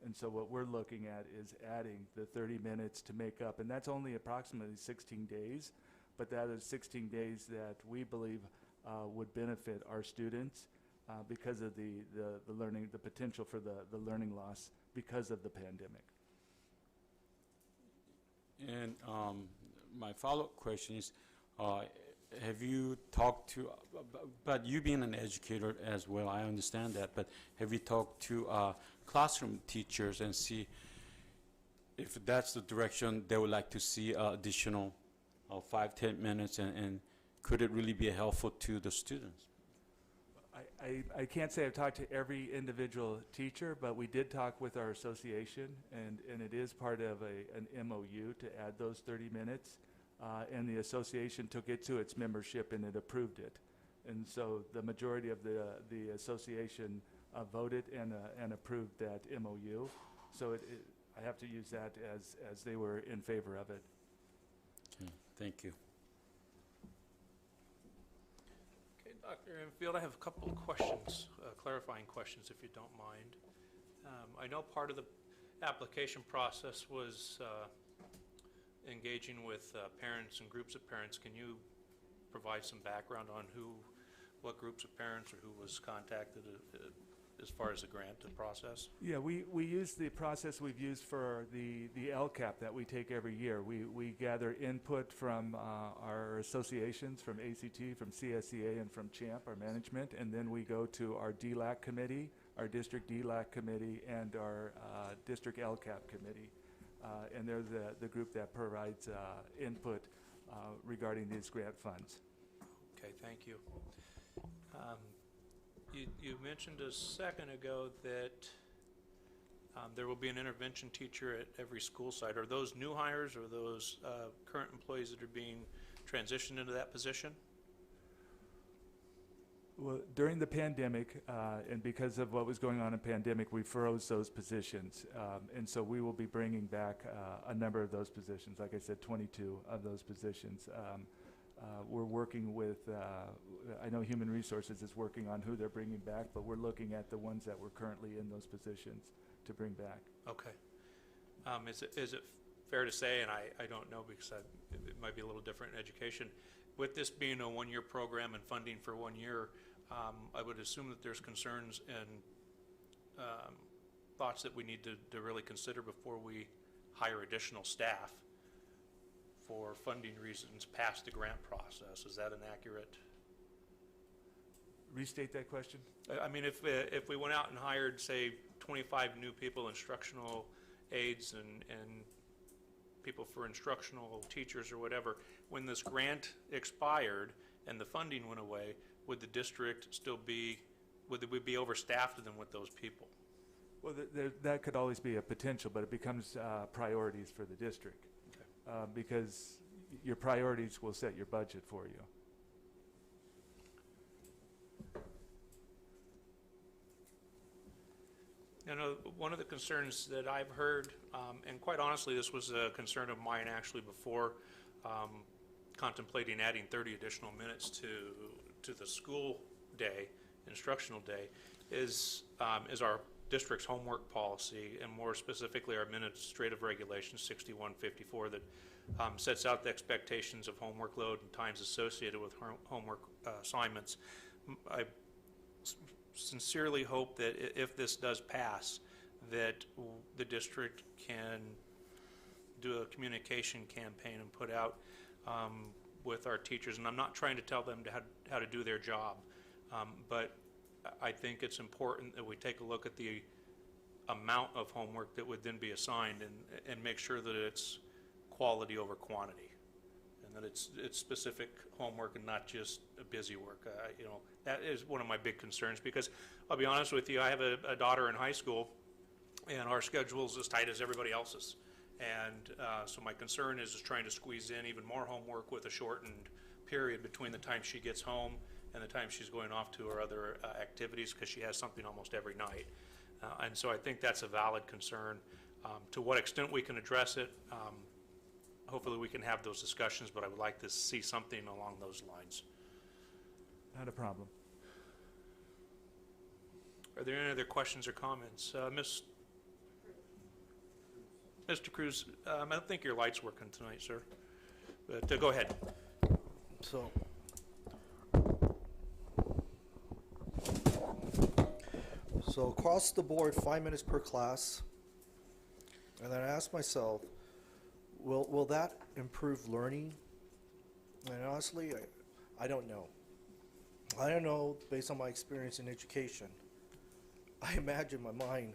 And so what we're looking at is adding the 30 minutes to make up, and that's only approximately 16 days, but that is 16 days that we believe would benefit our students because of the learning, the potential for the learning loss because of the pandemic. And my follow-up question is, have you talked to, but you being an educator as well, I understand that, but have you talked to classroom teachers and see if that's the direction they would like to see additional 5-10 minutes, and could it really be helpful to the students? I can't say I've talked to every individual teacher, but we did talk with our association, and it is part of an MOU to add those 30 minutes, and the association took it to its membership and it approved it. And so the majority of the association voted and approved that MOU. So I have to use that as they were in favor of it. Okay, thank you. Okay, Dr. Enfield, I have a couple of questions, clarifying questions, if you don't mind. I know part of the application process was engaging with parents and groups of parents. Can you provide some background on what groups of parents or who was contacted as far as the grant process? Yeah, we use the process we've used for the LCAP that we take every year. We gather input from our associations, from ACT, from CSEA, and from CHAMP, our management, and then we go to our DLAC committee, our district DLAC committee, and our district LCAP committee. And they're the group that provides input regarding these grant funds. Okay, thank you. You mentioned a second ago that there will be an intervention teacher at every school site. Are those new hires or those current employees that are being transitioned into that position? Well, during the pandemic, and because of what was going on in the pandemic, we froze those positions. And so we will be bringing back a number of those positions. Like I said, 22 of those positions. We're working with, I know Human Resources is working on who they're bringing back, but we're looking at the ones that were currently in those positions to bring back. Okay. Is it fair to say, and I don't know because it might be a little different in education, with this being a one-year program and funding for 1 year, I would assume that there's concerns and thoughts that we need to really consider before we hire additional staff for funding reasons past the grant process. Is that an accurate? Restate that question. I mean, if we went out and hired, say, 25 new people, instructional aides and people for instructional teachers or whatever, when this grant expired and the funding went away, would the district still be, would we be overstaffed then with those people? Well, that could always be a potential, but it becomes priorities for the district. Okay. Because your priorities will set your budget for you. You know, one of the concerns that I've heard, and quite honestly, this was a concern of mine actually before contemplating adding 30 additional minutes to the school day, instructional day, is our district's homework policy, and more specifically our administrative regulation 6154 that sets out the expectations of homework load and times associated with homework assignments. I sincerely hope that if this does pass, that the district can do a communication campaign and put out with our teachers, and I'm not trying to tell them how to do their job, but I think it's important that we take a look at the amount of homework that would then be assigned and make sure that it's quality over quantity, and that it's specific homework and not just a busy work. You know, that is one of my big concerns, because I'll be honest with you, I have a daughter in high school, and our schedule is as tight as everybody else's. And so my concern is trying to squeeze in even more homework with a shortened period between the time she gets home and the time she's going off to her other activities, because she has something almost every night. And so I think that's a valid concern. To what extent we can address it, hopefully we can have those discussions, but I would like to see something along those lines. Not a problem. Are there any other questions or comments? Mr. Cruz, I don't think your light's working tonight, sir, but go ahead. So across the board, 5 minutes per class, and then I asked myself, will that improve learning? And honestly, I don't know. I don't know based on my experience in education. I imagine my mind,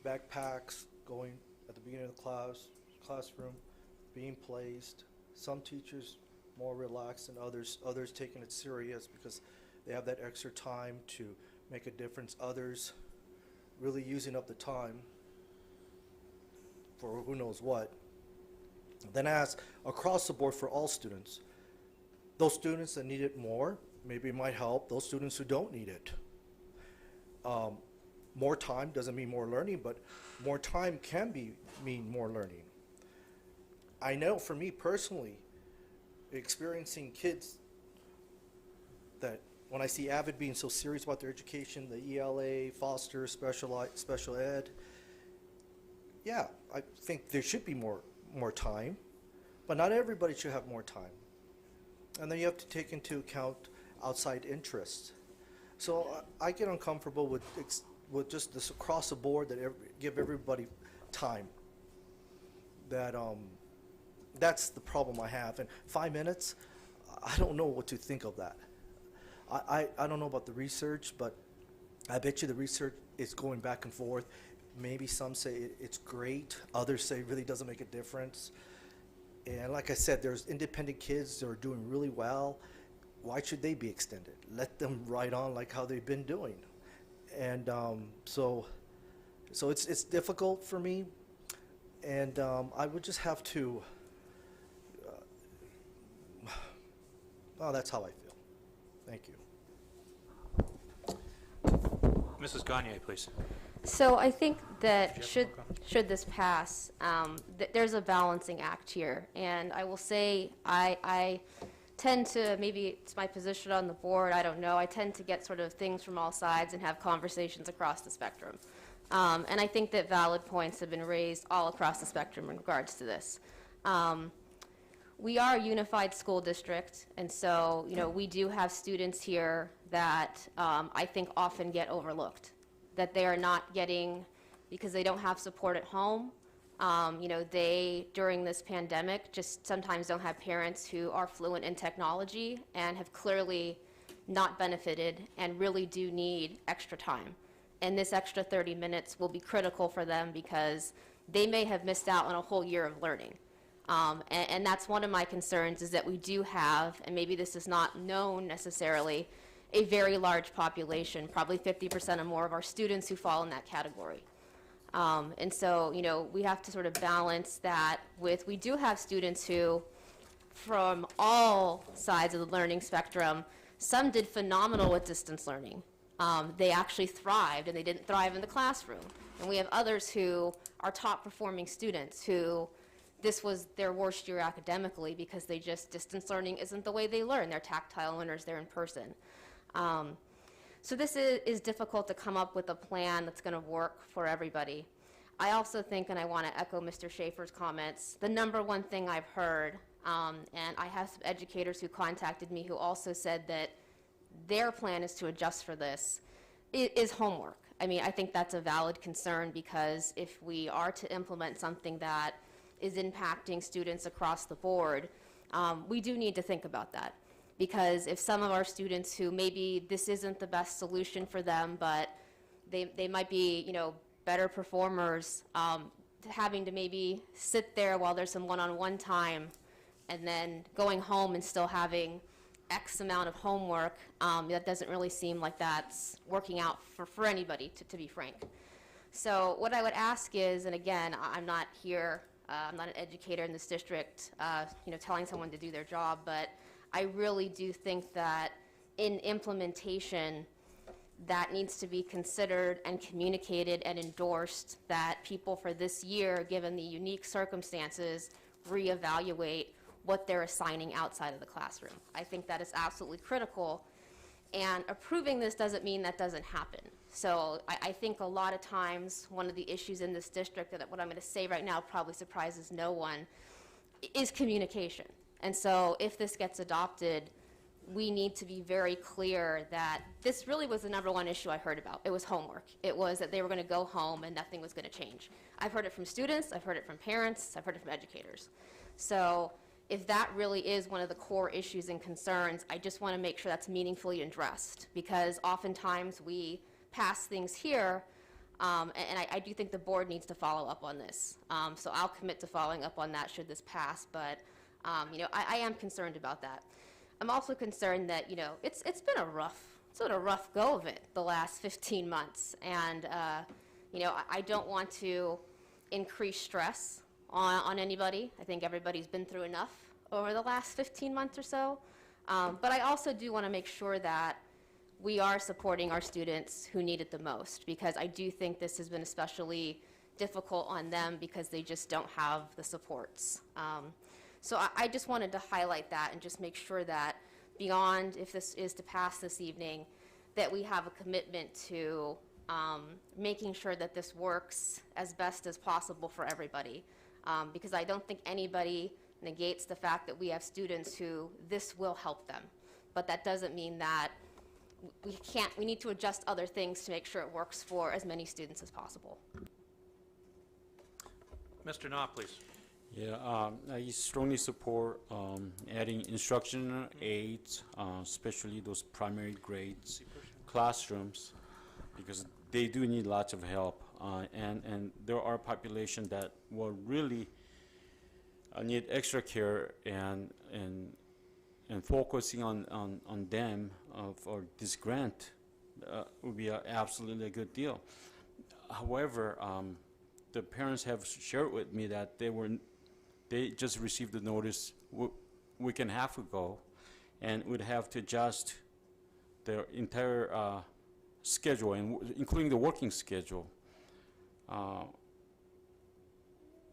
backpacks going at the beginning of the classroom, being placed, some teachers more relaxed than others taking it serious because they have that extra time to make a difference, others really using up the time for who knows what. Then ask across the board for all students. Those students that need it more, maybe it might help those students who don't need it. More time doesn't mean more learning, but more time can mean more learning. I know for me personally, experiencing kids that when I see Avid being so serious about their education, the ELA, Foster, special ed, yeah, I think there should be more time, but not everybody should have more time. And then you have to take into account outside interests. So I get uncomfortable with just this across the board that give everybody time. That's the problem I have. And 5 minutes, I don't know what to think of that. I don't know about the research, but I bet you the research is going back and forth. Maybe some say it's great, others say it really doesn't make a difference. And like I said, there's independent kids that are doing really well. Why should they be extended? Let them ride on like how they've been doing. And so it's difficult for me, and I would just have to, well, that's how I feel. Thank you. Mrs. Gagnier, please. So I think that should this pass, there's a balancing act here. And I will say I tend to, maybe it's my position on the board, I don't know, I tend to get sort of things from all sides and have conversations across the spectrum. And I think that valid points have been raised all across the spectrum in regards to this. We are a unified school district, and so, you know, we do have students here that I think often get overlooked, that they are not getting, because they don't have support at home. You know, they, during this pandemic, just sometimes don't have parents who are fluent in technology and have clearly not benefited and really do need extra time. And this extra 30 minutes will be critical for them because they may have missed out on a whole year of learning. And that's one of my concerns, is that we do have, and maybe this is not known necessarily, a very large population, probably 50% or more of our students who fall in that category. And so, you know, we have to sort of balance that with, we do have students who, from all sides of the learning spectrum, some did phenomenal with distance learning. They actually thrived, and they didn't thrive in the classroom. And we have others who are top performing students who this was their worst year academically because they just, distance learning isn't the way they learn. They're tactile learners, they're in person. So this is difficult to come up with a plan that's going to work for everybody. I also think, and I want to echo Mr. Schaffer's comments, the number one thing I've heard, and I have some educators who contacted me who also said that their plan is to adjust for this, is homework. I mean, I think that's a valid concern, because if we are to implement something that is impacting students across the board, we do need to think about that. Because if some of our students who maybe this isn't the best solution for them, but they might be, you know, better performers, having to maybe sit there while there's some one-on-one time and then going home and still having X amount of homework, that doesn't really seem like that's working out for anybody, to be frank. So what I would ask is, and again, I'm not here, I'm not an educator in this district, you know, telling someone to do their job, but I really do think that in implementation, that needs to be considered and communicated and endorsed, that people for this year, given the unique circumstances, reevaluate what they're assigning outside of the classroom. I think that is absolutely critical, and approving this doesn't mean that doesn't happen. So I think a lot of times one of the issues in this district, and what I'm going to say right now probably surprises no one, is communication. And so if this gets adopted, we need to be very clear that this really was the number one issue I heard about. It was homework. It was that they were going to go home and nothing was going to change. I've heard it from students, I've heard it from parents, I've heard it from educators. So if that really is one of the core issues and concerns, I just want to make sure that's meaningfully addressed, because oftentimes we pass things here, and I do think the board needs to follow up on this. So I'll commit to following up on that should this pass, but you know, I am concerned about that. I'm also concerned that, you know, it's been a rough go of it the last 15 months, and you know, I don't want to increase stress on anybody. I think everybody's been through enough over the last 15 months or so, but I also do want to make sure that we are supporting our students who need it the most, because I do think this has been especially difficult on them because they just don't have the supports. So I just wanted to highlight that and just make sure that beyond, if this is to pass this evening, that we have a commitment to making sure that this works as best as possible for everybody. Because I don't think anybody negates the fact that we have students who this will help them. But that doesn't mean that we need to adjust other things to make sure it works for as many students as possible. Mr. Knopf, please. Yeah, I strongly support adding instructional aids, especially those primary grades classrooms, because they do need lots of help, and there are populations that will really need extra care, and focusing on them for this grant would be absolutely a good deal. However, the parents have shared with me that they just received the notice a week and a half ago, and would have to adjust their entire schedule, including the working schedule.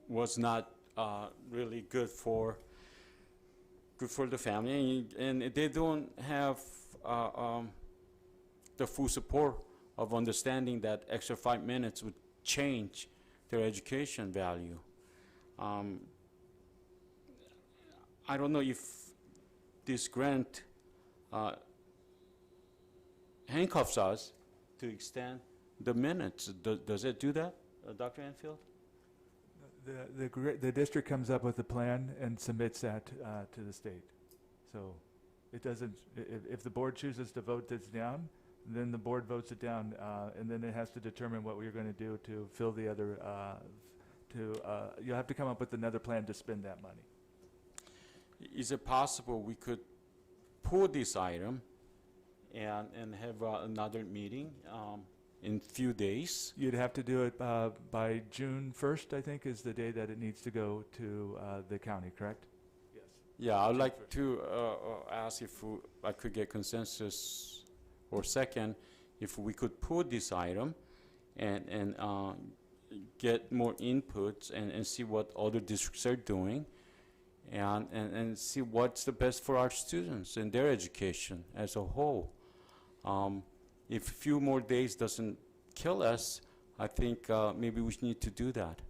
Was not really good for the family, and they don't have the full support of understanding that extra 5 minutes would change their education value. I don't know if this grant handcuffs us to extend the minutes. Does it do that, Dr. Anfield? The district comes up with a plan and submits that to the state. So it doesn't, if the board chooses to vote this down, then the board votes it down, and then it has to determine what we're going to do to fill the other, you'll have to come up with another plan to spend that money. Is it possible we could pull this item and have another meeting in few days? You'd have to do it by June 1st, I think, is the day that it needs to go to the county, correct? Yes. Yeah, I'd like to ask if I could get consensus, or second, if we could pull this item and get more inputs and see what other districts are doing, and see what's the best for our students and their education as a whole. If a few more days doesn't kill us, I think maybe we need to do that.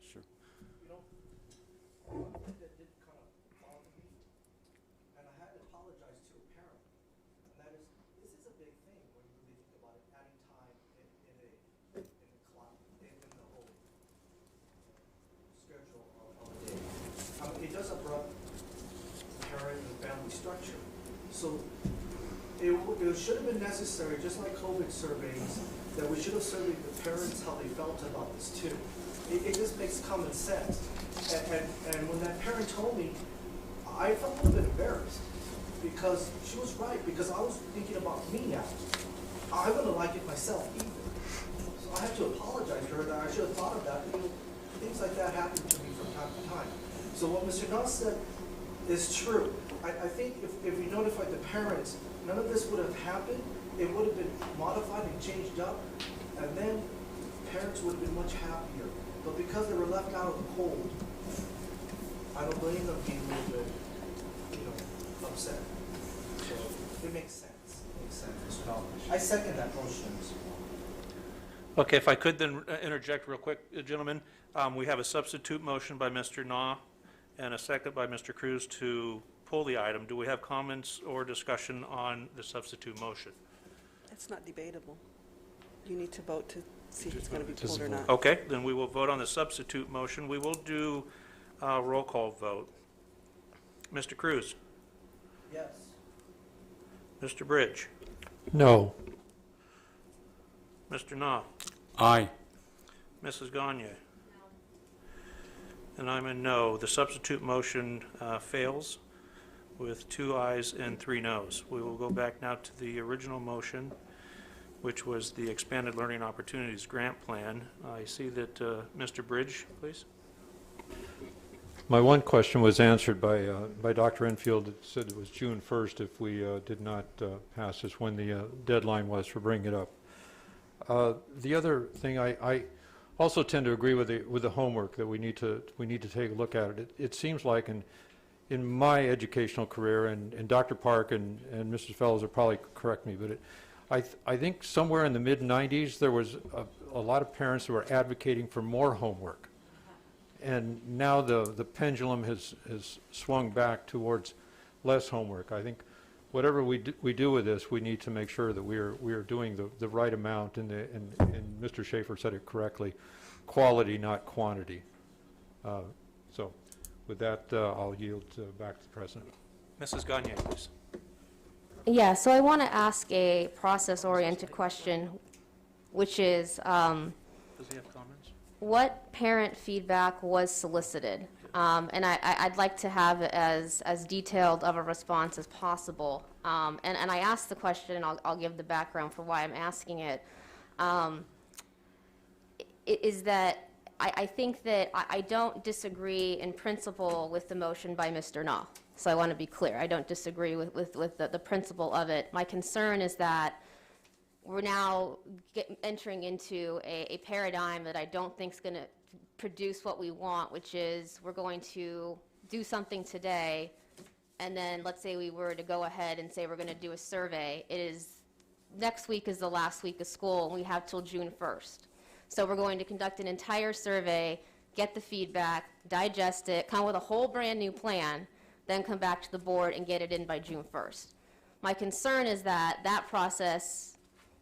Sure. You know, one thing that did kind of bother me, and I had to apologize to a parent, and that is, this is a big thing when you really think about it, adding time in a class. structure. So it should have been necessary, just like COVID surveys, that we should have surveyed the parents how they felt about this too. It just makes common sense. And when that parent told me, I felt a little bit embarrassed because she was right, because I was thinking about me now. I wouldn't like it myself either. So I have to apologize to her that I should have thought of that. You know, things like that happen to me from time to time. So what Mr. Nuss said is true. I think if we notified the parents, none of this would have happened. It would have been modified and changed up, and then parents would have been much happier. But because they were left out of the cold, I don't blame them being a little bit, you know, upset. So it makes sense. It makes sense. So I second that motion. Okay, if I could then interject real quick, gentlemen. We have a substitute motion by Mr. Na and a second by Mr. Cruz to pull the item. Do we have comments or discussion on the substitute motion? It's not debatable. You need to vote to see if it's going to be pulled or not. Okay, then we will vote on the substitute motion. We will do a roll call vote. Mr. Cruz? Yes. Mr. Bridge? No. Mr. Na? Aye. Mrs. Gagnier? And I'm a no. The substitute motion fails with 2 ayes and 3 noes. We will go back now to the original motion, which was the Expanded Learning Opportunities Grant Plan. I see that Mr. Bridge, please. My one question was answered by Dr. Enfield. It said it was June 1st if we did not pass this, when the deadline was for bringing it up. The other thing, I also tend to agree with the homework, that we need to take a look at it. It seems like in my educational career, and Dr. Park and Mrs. Fellows will probably correct me, but I think somewhere in the mid-90s there was a lot of parents who were advocating for more homework. And now the pendulum has swung back towards less homework. I think whatever we do with this, we need to make sure that we are doing the right amount, and Mr. Schaffer said it correctly, quality, not quantity. So with that, I'll yield back to the President. Mrs. Gagnier, please. Yeah, so I want to ask a process-oriented question, which is, Does he have comments? what parent feedback was solicited? And I'd like to have as detailed of a response as possible. And I asked the question, and I'll give the background for why I'm asking it. Is that I think that I don't disagree in principle with the motion by Mr. Na. So I want to be clear. I don't disagree with the principle of it. My concern is that we're now entering into a paradigm that I don't think is going to produce what we want, which is we're going to do something today, and then let's say we were to go ahead and say we're going to do a survey. Next week is the last week of school, and we have till June 1st. So we're going to conduct an entire survey, get the feedback, digest it, come up with a whole brand new plan, then come back to the board and get it in by June 1st. My concern is that that process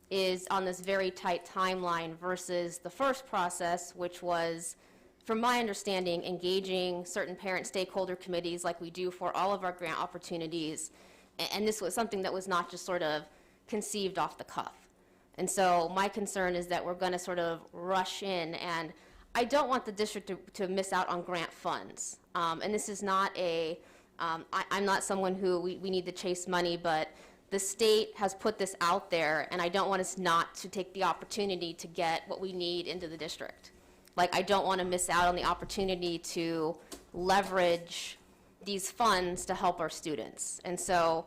is on this very tight timeline versus the first process, which was, from my understanding, engaging certain parent stakeholder committees like we do for all of our grant opportunities. And this was something that was not just sort of conceived off the cuff. And so my concern is that we're going to sort of rush in, and I don't want the district to miss out on grant funds. And this is not I'm not someone who we need to chase money, but the state has put this out there, and I don't want us not to take the opportunity to get what we need into the district. Like, I don't want to miss out on the opportunity to leverage these funds to help our students. And so,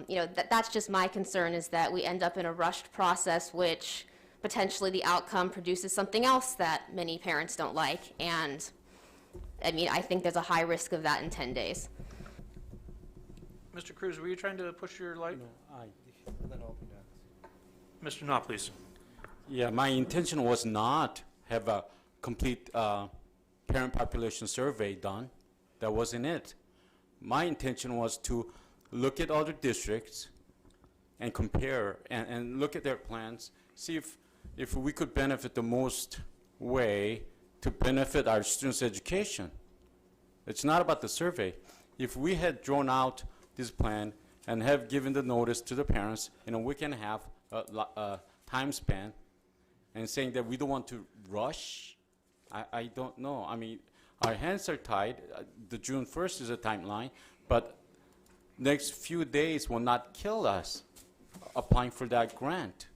you know, that's just my concern, is that we end up in a rushed process, which potentially the outcome produces something else that many parents don't like. And, I mean, I think there's a high risk of that in 10 days. Mr. Cruz, were you trying to push your light? No, aye. Mr. Na, please. Yeah, my intention was not have a complete parent population survey done. That wasn't it. My intention was to look at other districts and compare and look at their plans, see if we could benefit the most way to benefit our students' education. It's not about the survey. If we had drawn out this plan and have given the notice to the parents in a week and a half time span, and saying that we don't want to rush, I don't know. I mean, our hands are tied. The June 1st is a timeline, but next few days will not kill us applying for that grant.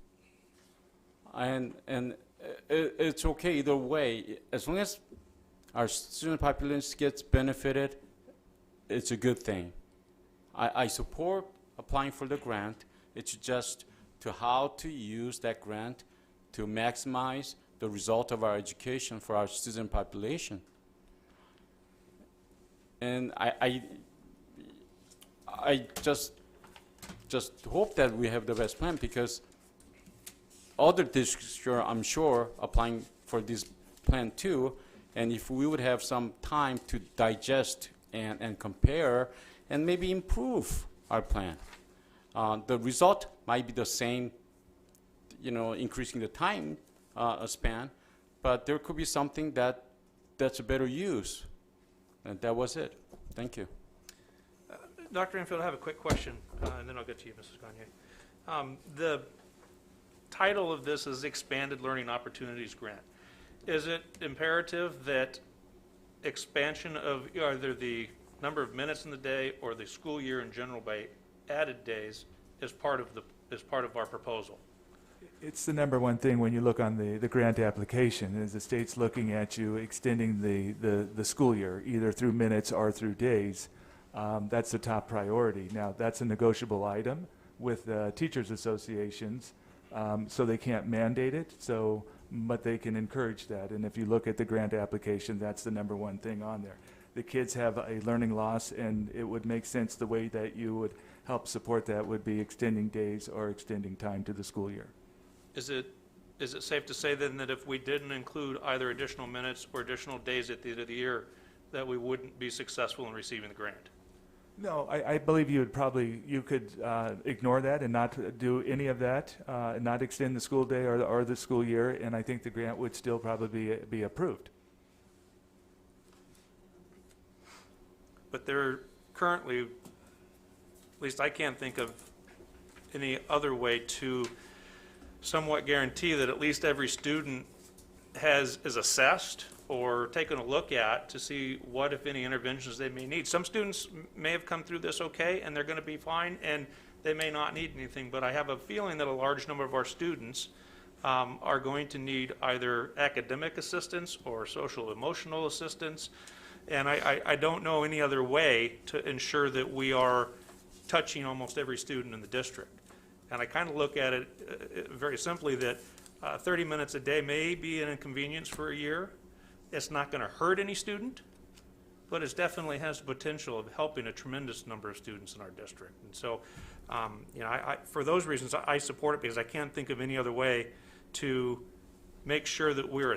And it's okay either way. As long as our student population gets benefited, it's a good thing. I support applying for the grant. It's just to how to use that grant to maximize the result of our education for our student population. And I just hope that we have the best plan, because other districts are, I'm sure, applying for this plan too, and if we would have some time to digest and compare and maybe improve our plan. The result might be the same, you know, increasing the time span, but there could be something that's a better use. And that was it. Thank you. Dr. Enfield, I have a quick question, and then I'll get to you, Mrs. Gagnier. The title of this is Expanded Learning Opportunities Grant. Is it imperative that expansion of either the number of minutes in the day or the school year in general by added days is part of our proposal? It's the number one thing when you look on the grant application, is the state's looking at you extending the school year, either through minutes or through days. That's the top priority. Now, that's a negotiable item with teachers associations, so they can't mandate it, but they can encourage that. And if you look at the grant application, that's the number one thing on there. The kids have a learning loss, and it would make sense the way that you would help support that would be extending days or extending time to the school year. Is it safe to say then that if we didn't include either additional minutes or additional days at the end of the year, that we wouldn't be successful in receiving the grant? No, I believe you could ignore that and not do any of that, not extend the school day or the school year, and I think the grant would still probably be approved. But there currently, at least I can't think of any other way to somewhat guarantee that at least every student is assessed or taken a look at to see what, if any, interventions they may need. Some students may have come through this okay, and they're going to be fine, and they may not need anything, but I have a feeling that a large number of our students are going to need either academic assistance or social emotional assistance, and I don't know any other way to ensure that we are touching almost every student in the district. And I kind of look at it very simply that 30 minutes a day may be an inconvenience for a year. It's not going to hurt any student, but it definitely has the potential of helping a tremendous number of students in our district. And so, you know, for those reasons, I support it, because I can't think of any other way to make sure that we're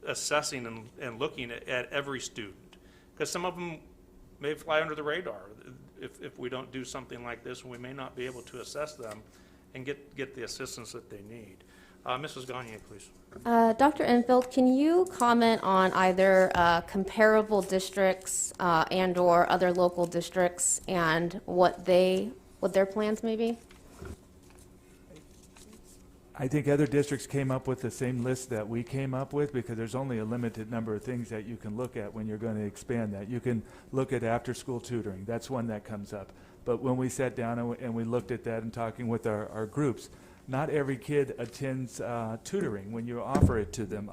assessing and looking at every student. Because some of them may fly under the radar if we don't do something like this, and we may not be able to assess them and get the assistance that they need. Mrs. Gagnier, please. Dr. Enfield, can you comment on either comparable districts and or other local districts and what their plans may be? I think other districts came up with the same list that we came up with, because there's only a limited number of things that you can look at when you're going to expand that. You can look at after-school tutoring. That's one that comes up. But when we sat down and we looked at that and talking with our groups, not every kid attends tutoring when you offer it to them.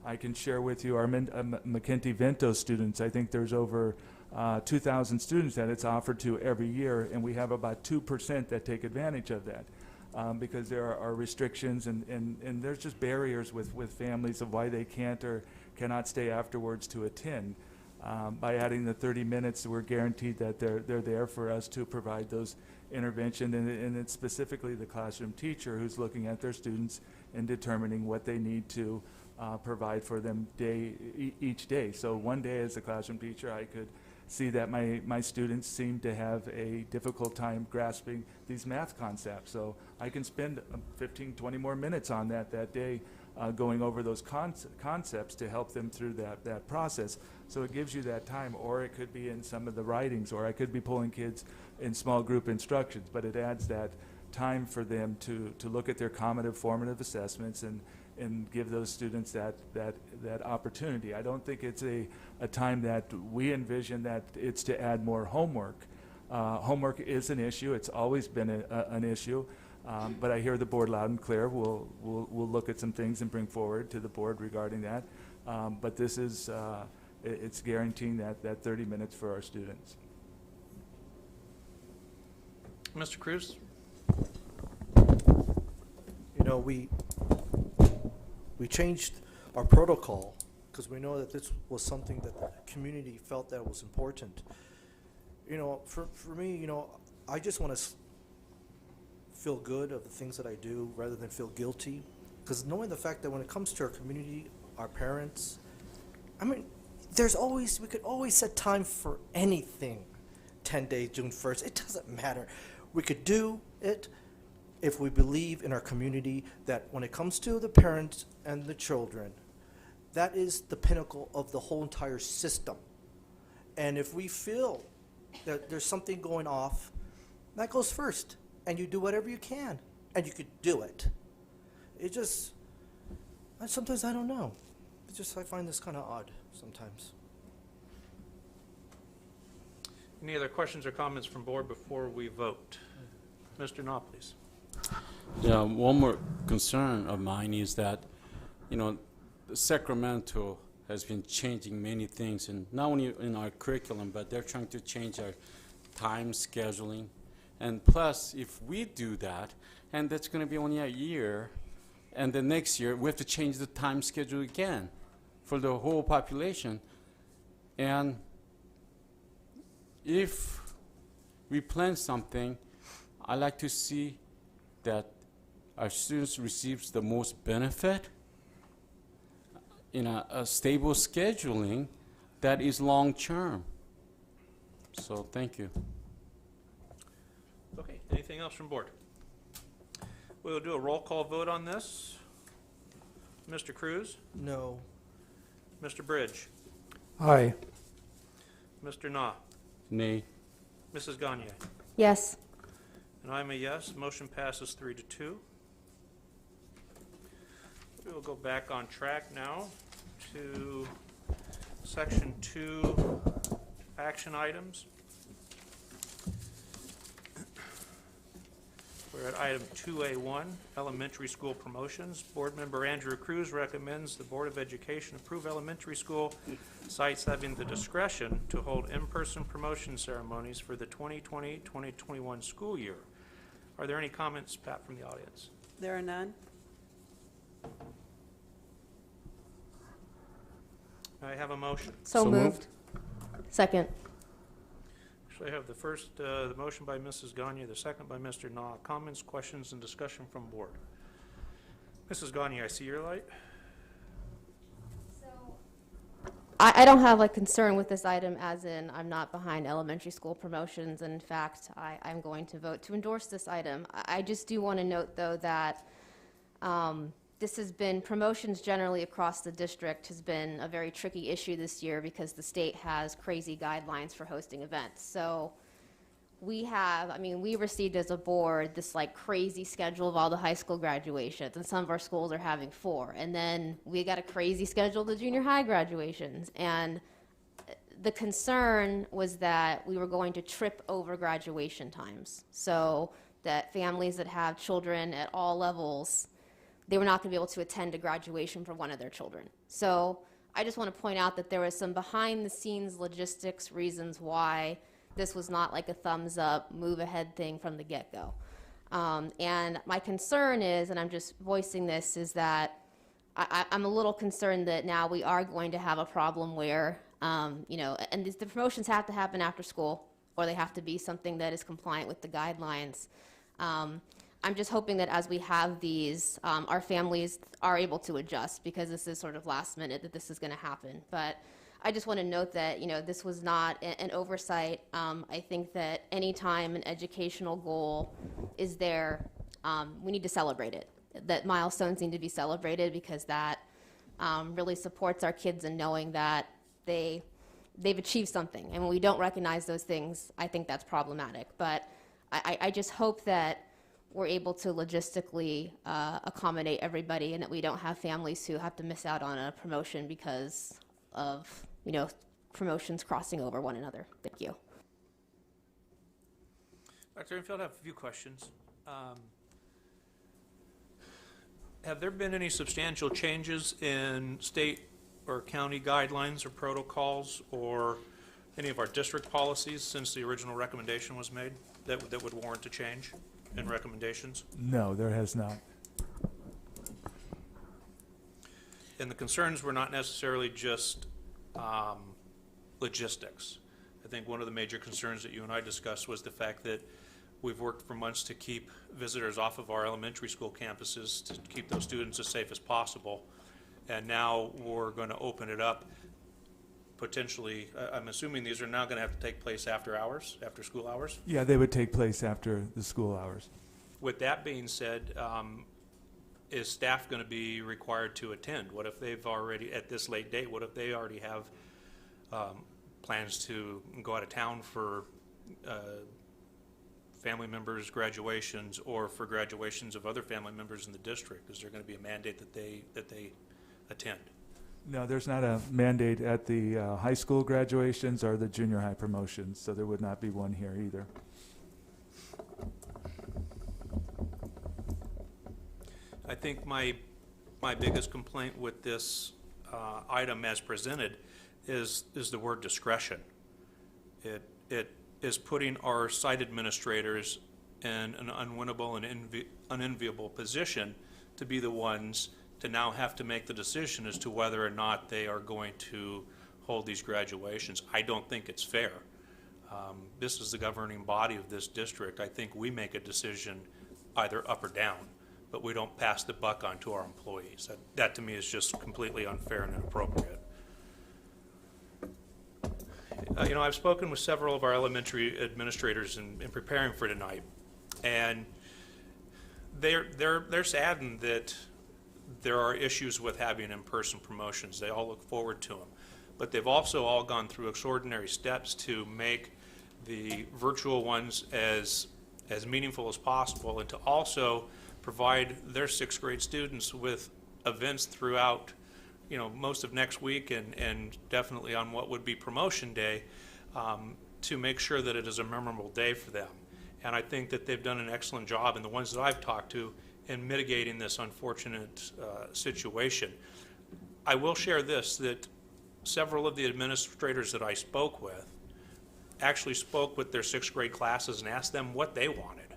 I can share with you our McKenty-Vento students. I think there's over 2,000 students that it's offered to every year, and we have about 2% that take advantage of that. Because there are restrictions and there's just barriers with families of why they can't or cannot stay afterwards to attend. By adding the 30 minutes, we're guaranteed that they're there for us to provide those intervention, and it's specifically the classroom teacher who's looking at their students and determining what they need to provide for them each day. So one day as a classroom teacher, I could see that my students seem to have a difficult time grasping these math concepts. So I can spend 15, 20 more minutes on that day going over those concepts to help them through that process. So it gives you that time, or it could be in some of the writings, or I could be pulling kids in small group instructions, but it adds that time for them to look at their formative assessments and give those students that opportunity. I don't think it's a time that we envision that it's to add more homework. Homework is an issue. It's always been an issue. But I hear the board loud and clear. We'll look at some things and bring forward to the board regarding that. But this is, it's guaranteeing that 30 minutes for our students. Mr. Cruz? You know, we changed our protocol because we know that this was something that the community felt that was important. You know, for me, you know, I just want to feel good of the things that I do rather than feel guilty, because knowing the fact that when it comes to our community, our parents, I mean, we could always set time for anything. 10 days, June 1st, it doesn't matter. We could do it if we believe in our community that when it comes to the parents and the children, that is the pinnacle of the whole entire system. And if we feel that there's something going off, that goes first. And you do whatever you can, and you could do it. It just, sometimes I don't know. It's just, I find this kind of odd sometimes. Any other questions or comments from board before we vote? Mr. Knopf, please. Yeah, one more concern of mine is that, you know, Sacramento has been changing many things, and not only in our curriculum, but they're trying to change our time scheduling. And plus, if we do that, and that's going to be only a year, and the next year we have to change the time schedule again for the whole population. And if we plan something, I like to see that our students receives the most benefit in a stable scheduling that is long-term. So thank you. Okay, anything else from board? We'll do a roll call vote on this. Mr. Cruz? No. Mr. Bridge? Aye. Mr. Na? Nay. Mrs. Gagnier? Yes. And I'm a yes. Motion passes 3-2. We will go back on track now to section 2 action items. We're at item 2A1, elementary school promotions. Board member Andrew Cruz recommends the Board of Education approve elementary school sites having the discretion to hold in-person promotion ceremonies for the 2020-2021 school year. Are there any comments, Pat, from the audience? There are none. I have a motion. So moved. Second. Actually, I have the motion by Mrs. Gagnier, the second by Mr. Na. Comments, questions, and discussion from board. Mrs. Gagnier, I see your light. I don't have like concern with this item, as in I'm not behind elementary school promotions. And in fact, I'm going to vote to endorse this item. I just do want to note, though, that this has been, promotions generally across the district has been a very tricky issue this year because the state has crazy guidelines for hosting events. So we have, I mean, we received as a board this like crazy schedule of all the high school graduations, and some of our schools are having 4. And then we got a crazy schedule of the junior high graduations. And the concern was that we were going to trip over graduation times. So that families that have children at all levels, they were not going to be able to attend a graduation for one of their children. So I just want to point out that there was some behind-the-scenes logistics reasons why this was not like a thumbs-up, move-ahead thing from the get-go. And my concern is, and I'm just voicing this, is that I'm a little concerned that now we are going to have a problem where, you know, and the promotions have to happen after school, or they have to be something that is compliant with the guidelines. I'm just hoping that as we have these, our families are able to adjust, because this is sort of last minute that this is going to happen. But I just want to note that, you know, this was not an oversight. I think that any time an educational goal is there, we need to celebrate it. That milestones need to be celebrated, because that really supports our kids in knowing that they they've achieved something. And when we don't recognize those things, I think that's problematic. But I just hope that we're able to logistically accommodate everybody, and that we don't have families who have to miss out on a promotion because of, you know, promotions crossing over one another. Thank you. Dr. Enfield, I have a few questions. Have there been any substantial changes in state or county guidelines or protocols or any of our district policies since the original recommendation was made that would warrant a change in recommendations? No, there has not. And the concerns were not necessarily just logistics. I think one of the major concerns that you and I discussed was the fact that we've worked for months to keep visitors off of our elementary school campuses, to keep those students as safe as possible. And now we're going to open it up potentially. I'm assuming these are now going to have to take place after hours, after school hours? Yeah, they would take place after the school hours. With that being said, is staff going to be required to attend? What if they've already, at this late date, what if they already have plans to go out of town for family members' graduations or for graduations of other family members in the district? Is there going to be a mandate that they attend? No, there's not a mandate at the high school graduations or the junior high promotions, so there would not be one here either. I think my biggest complaint with this item as presented is the word discretion. It is putting our site administrators in an unwinnable and unenviable position to be the ones to now have to make the decision as to whether or not they are going to hold these graduations. I don't think it's fair. This is the governing body of this district. I think we make a decision either up or down, but we don't pass the buck on to our employees. That to me is just completely unfair and inappropriate. You know, I've spoken with several of our elementary administrators in preparing for tonight, and they're saddened that there are issues with having in-person promotions. They all look forward to them, but they've also all gone through extraordinary steps to make the virtual ones as meaningful as possible, and to also provide their sixth grade students with events throughout, you know, most of next week and definitely on what would be promotion day, to make sure that it is a memorable day for them. And I think that they've done an excellent job, and the ones that I've talked to, in mitigating this unfortunate situation. I will share this, that several of the administrators that I spoke with actually spoke with their sixth grade classes and asked them what they wanted.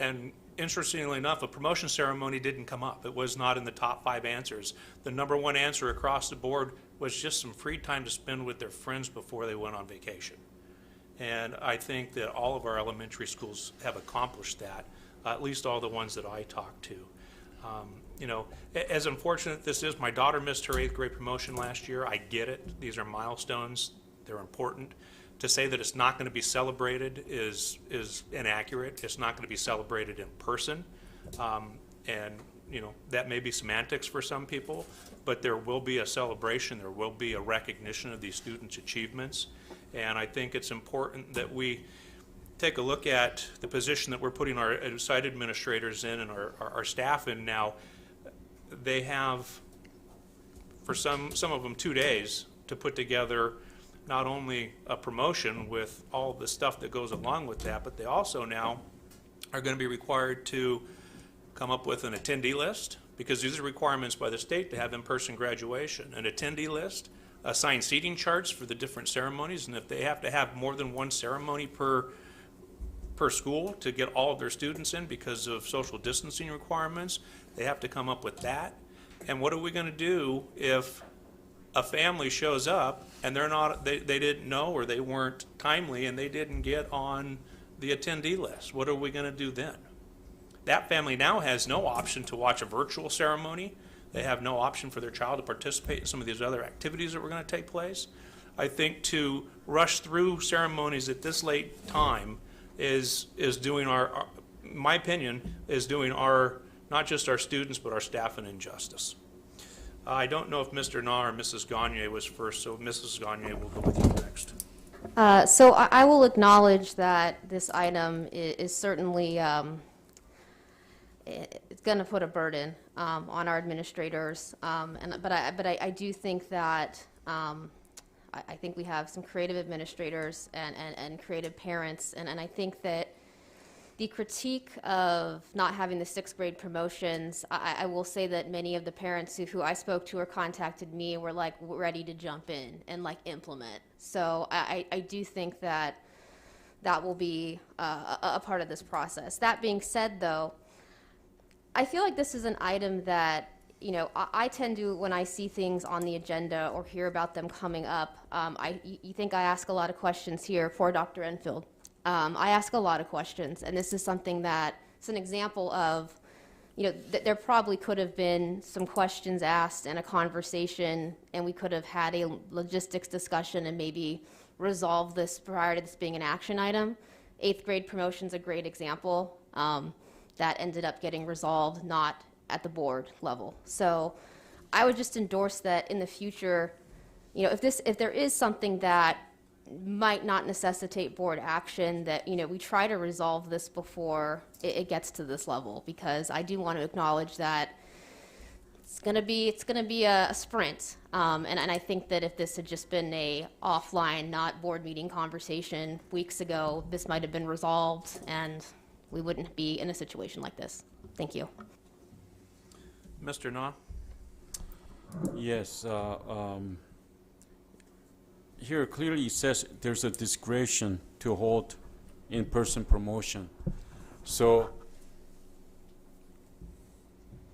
And interestingly enough, a promotion ceremony didn't come up. It was not in the top 5 answers. The number 1 answer across the board was just some free time to spend with their friends before they went on vacation. And I think that all of our elementary schools have accomplished that, at least all the ones that I talked to. You know, as unfortunate this is, my daughter missed her 8th grade promotion last year. I get it. These are milestones. They're important. To say that it's not going to be celebrated is inaccurate. It's not going to be celebrated in person. And, you know, that may be semantics for some people, but there will be a celebration. There will be a recognition of these students' achievements. And I think it's important that we take a look at the position that we're putting our site administrators in and our staff in now. They have, for some of them, 2 days to put together not only a promotion with all the stuff that goes along with that, but they also now are going to be required to come up with an attendee list, because these are requirements by the state to have in-person graduation. An attendee list, assigned seating charts for the different ceremonies, and if they have to have more than 1 ceremony per school to get all of their students in because of social distancing requirements, they have to come up with that. And what are we going to do if a family shows up and they didn't know, or they weren't timely and they didn't get on the attendee list? What are we going to do then? That family now has no option to watch a virtual ceremony. They have no option for their child to participate in some of these other activities that were going to take place. I think to rush through ceremonies at this late time is doing my opinion, is doing not just our students, but our staff an injustice. I don't know if Mr. Na or Mrs. Gagnier was first, so Mrs. Gagnier will go with you next. So I will acknowledge that this item is certainly, it's going to put a burden on our administrators. But I do think that I think we have some creative administrators and creative parents, and I think that the critique of not having the 6th grade promotions, I will say that many of the parents who I spoke to or contacted me were like ready to jump in and like implement. So I do think that that will be a part of this process. That being said, though, I feel like this is an item that, you know, I tend to, when I see things on the agenda or hear about them coming up, you think I ask a lot of questions here for Dr. Enfield. I ask a lot of questions, and this is something that, it's an example of, you know, there probably could have been some questions asked and a conversation, and we could have had a logistics discussion and maybe resolved this prior to this being an action item. 8th grade promotion's a great example. That ended up getting resolved, not at the board level. So I would just endorse that in the future, you know, if there is something that might not necessitate board action, that, you know, we try to resolve this before it gets to this level, because I do want to acknowledge that it's going to be a sprint. And I think that if this had just been a offline, not board meeting conversation weeks ago, this might have been resolved and we wouldn't be in a situation like this. Thank you. Mr. Na? Yes. Here clearly it says there's a discretion to hold in-person promotion. So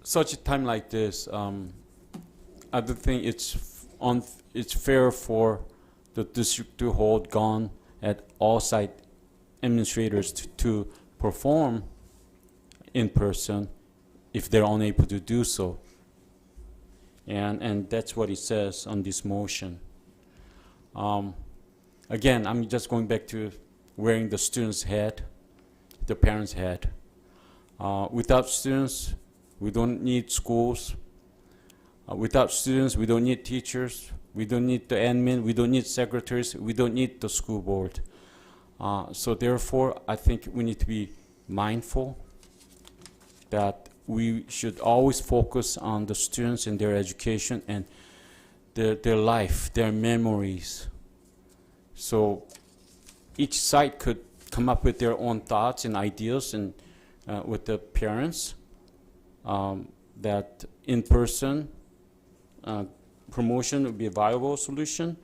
such a time like this, I don't think it's fair for the district to hold gone at all site administrators to perform in person if they're unable to do so. And that's what it says on this motion. Again, I'm just going back to wearing the student's hat, the parent's hat. Without students, we don't need schools. Without students, we don't need teachers. We don't need the admin. We don't need secretaries. We don't need the school board. So therefore, I think we need to be mindful that we should always focus on the students and their education and their life, their memories. So each site could come up with their own thoughts and ideas, and with the parents, that in-person promotion would be a viable solution,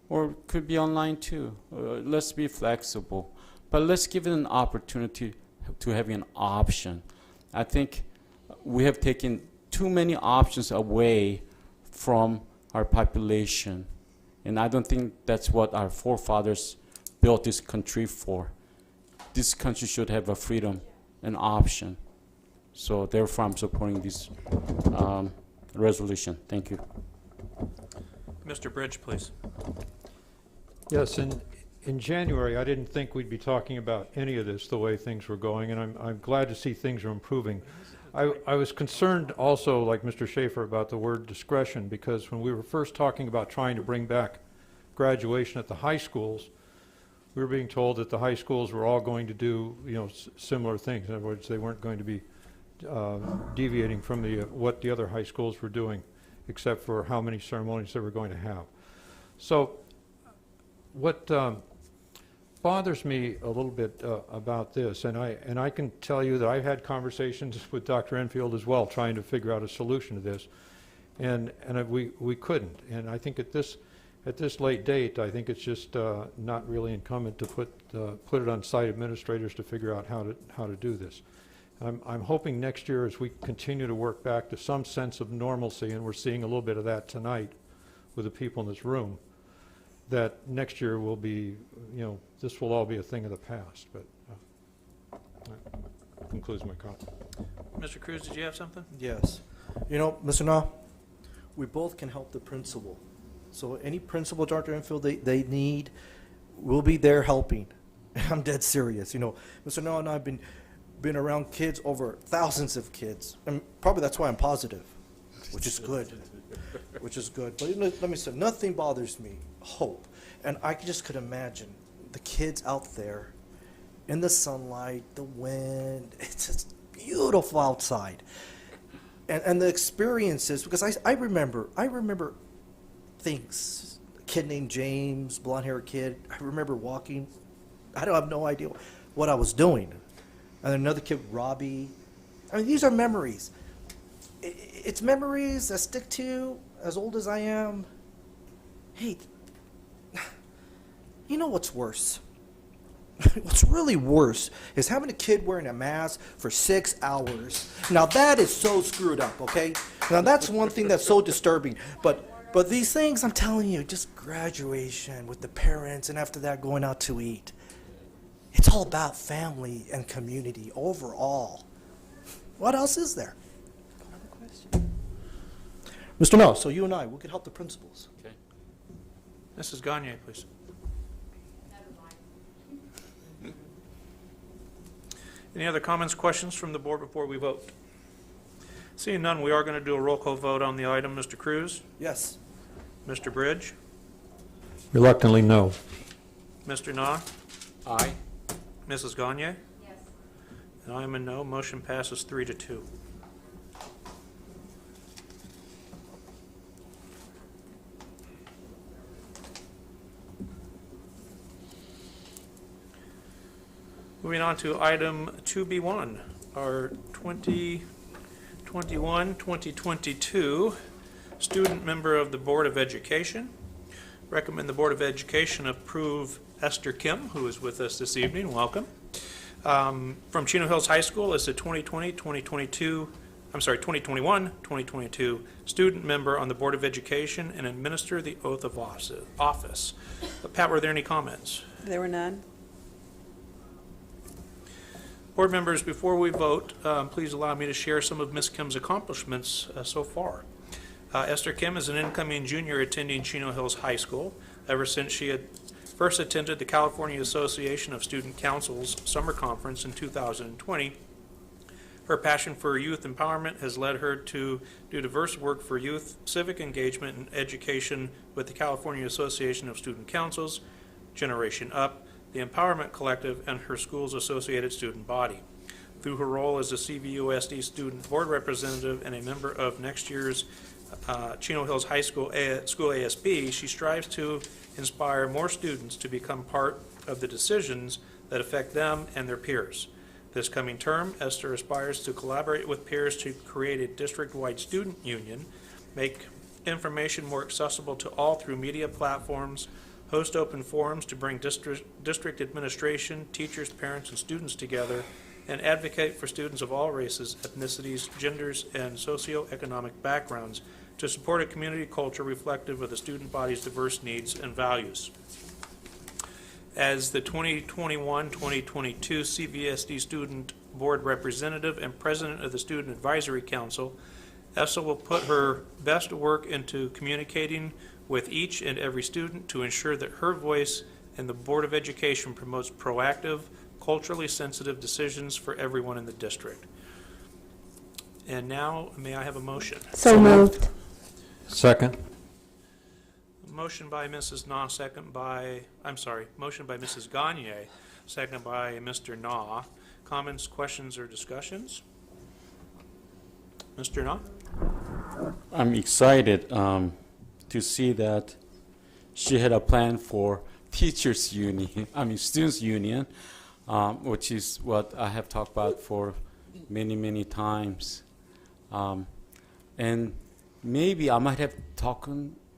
or could be online too. Let's be flexible, but let's give it an opportunity to having an option. I think we have taken too many options away from our population, and I don't think that's what our forefathers built this country for. This country should have a freedom and option. So therefore I'm supporting this resolution. Thank you. Mr. Bridge, please. Yes, in January, I didn't think we'd be talking about any of this the way things were going, and I'm glad to see things are improving. I was concerned also, like Mr. Schaffer, about the word discretion, because when we were first talking about trying to bring back graduation at the high schools, we were being told that the high schools were all going to do, you know, similar things. In other words, they weren't going to be deviating from what the other high schools were doing, except for how many ceremonies they were going to have. So what bothers me a little bit about this, and I can tell you that I've had conversations with Dr. Enfield as well, trying to figure out a solution to this, and we couldn't. And I think at this late date, I think it's just not really incumbent to put it on site administrators to figure out how to do this. I'm hoping next year, as we continue to work back to some sense of normalcy, and we're seeing a little bit of that tonight with the people in this room, that next year will be, you know, this will all be a thing of the past. But that concludes my comment. Mr. Cruz, did you have something? Yes. You know, Mr. Na, we both can help the principal. So any principal, Dr. Enfield, they need, we'll be there helping. I'm dead serious. You know, Mr. Na and I have been around kids, over thousands of kids, and probably that's why I'm positive, which is good. which is good. But let me say, nothing bothers me, hope. And I just could imagine the kids out there in the sunlight, the wind. It's just beautiful outside. And the experiences, because I remember things. A kid named James, blonde-haired kid. I remember walking. I don't have no idea what I was doing. And another kid, Robbie. I mean, these are memories. It's memories that stick to you, as old as I am. Hey, you know what's worse? What's really worse is having a kid wearing a mask for 6 hours. Now that is so screwed up, okay? Now that's one thing that's so disturbing. But these things, I'm telling you, just graduation with the parents and after that going out to eat. It's all about family and community overall. What else is there? Mr. No, so you and I, we could help the principals. Okay. Mrs. Gagnier, please. Any other comments, questions from the board before we vote? Seeing none, we are going to do a roll call vote on the item. Mr. Cruz? Yes. Mr. Bridge? Reluctantly, no. Mr. Na? Aye. Mrs. Gagnier? Yes. And I am a no. Motion passes 3-2. Moving on to item 2B1, our 2021-2022 student member of the Board of Education. Recommend the Board of Education approve Esther Kim, who is with us this evening. Welcome. From Chino Hills High School as the 2021-2022 student member on the Board of Education and administer the oath of office. Pat, were there any comments? There were none. Board members, before we vote, please allow me to share some of Ms. Kim's accomplishments so far. Esther Kim is an incoming junior attending Chino Hills High School. Ever since she had first attended the California Association of Student Councils Summer Conference in 2020, her passion for youth empowerment has led her to do diverse work for youth, civic engagement, and education with the California Association of Student Councils, Generation Up, the Empowerment Collective, and her school's associated student body. Through her role as a CVUSD student board representative and a member of next year's Chino Hills High School ASB, she strives to inspire more students to become part of the decisions that affect them and their peers. This coming term, Esther aspires to collaborate with peers to create a district-wide student union, make information more accessible to all through media platforms, host open forums to bring district administration, teachers, parents, and students together, and advocate for students of all races, ethnicities, genders, and socioeconomic backgrounds to support a community culture reflective of the student body's diverse needs and values. As the 2021-2022 CVUSD Student Board Representative and President of the Student Advisory Council, Esther will put her best work into communicating with each and every student to ensure that her voice in the Board of Education promotes proactive, culturally sensitive decisions for everyone in the district. And now, may I have a motion? So moved. Second. Motion by Mrs. Na, motion by Mrs. Gagnier, second by Mr. Na. Comments, questions, or discussions? Mr. Na? I'm excited to see that she had a plan for teachers union, students union, which is what I have talked about for many, many times. And maybe I might have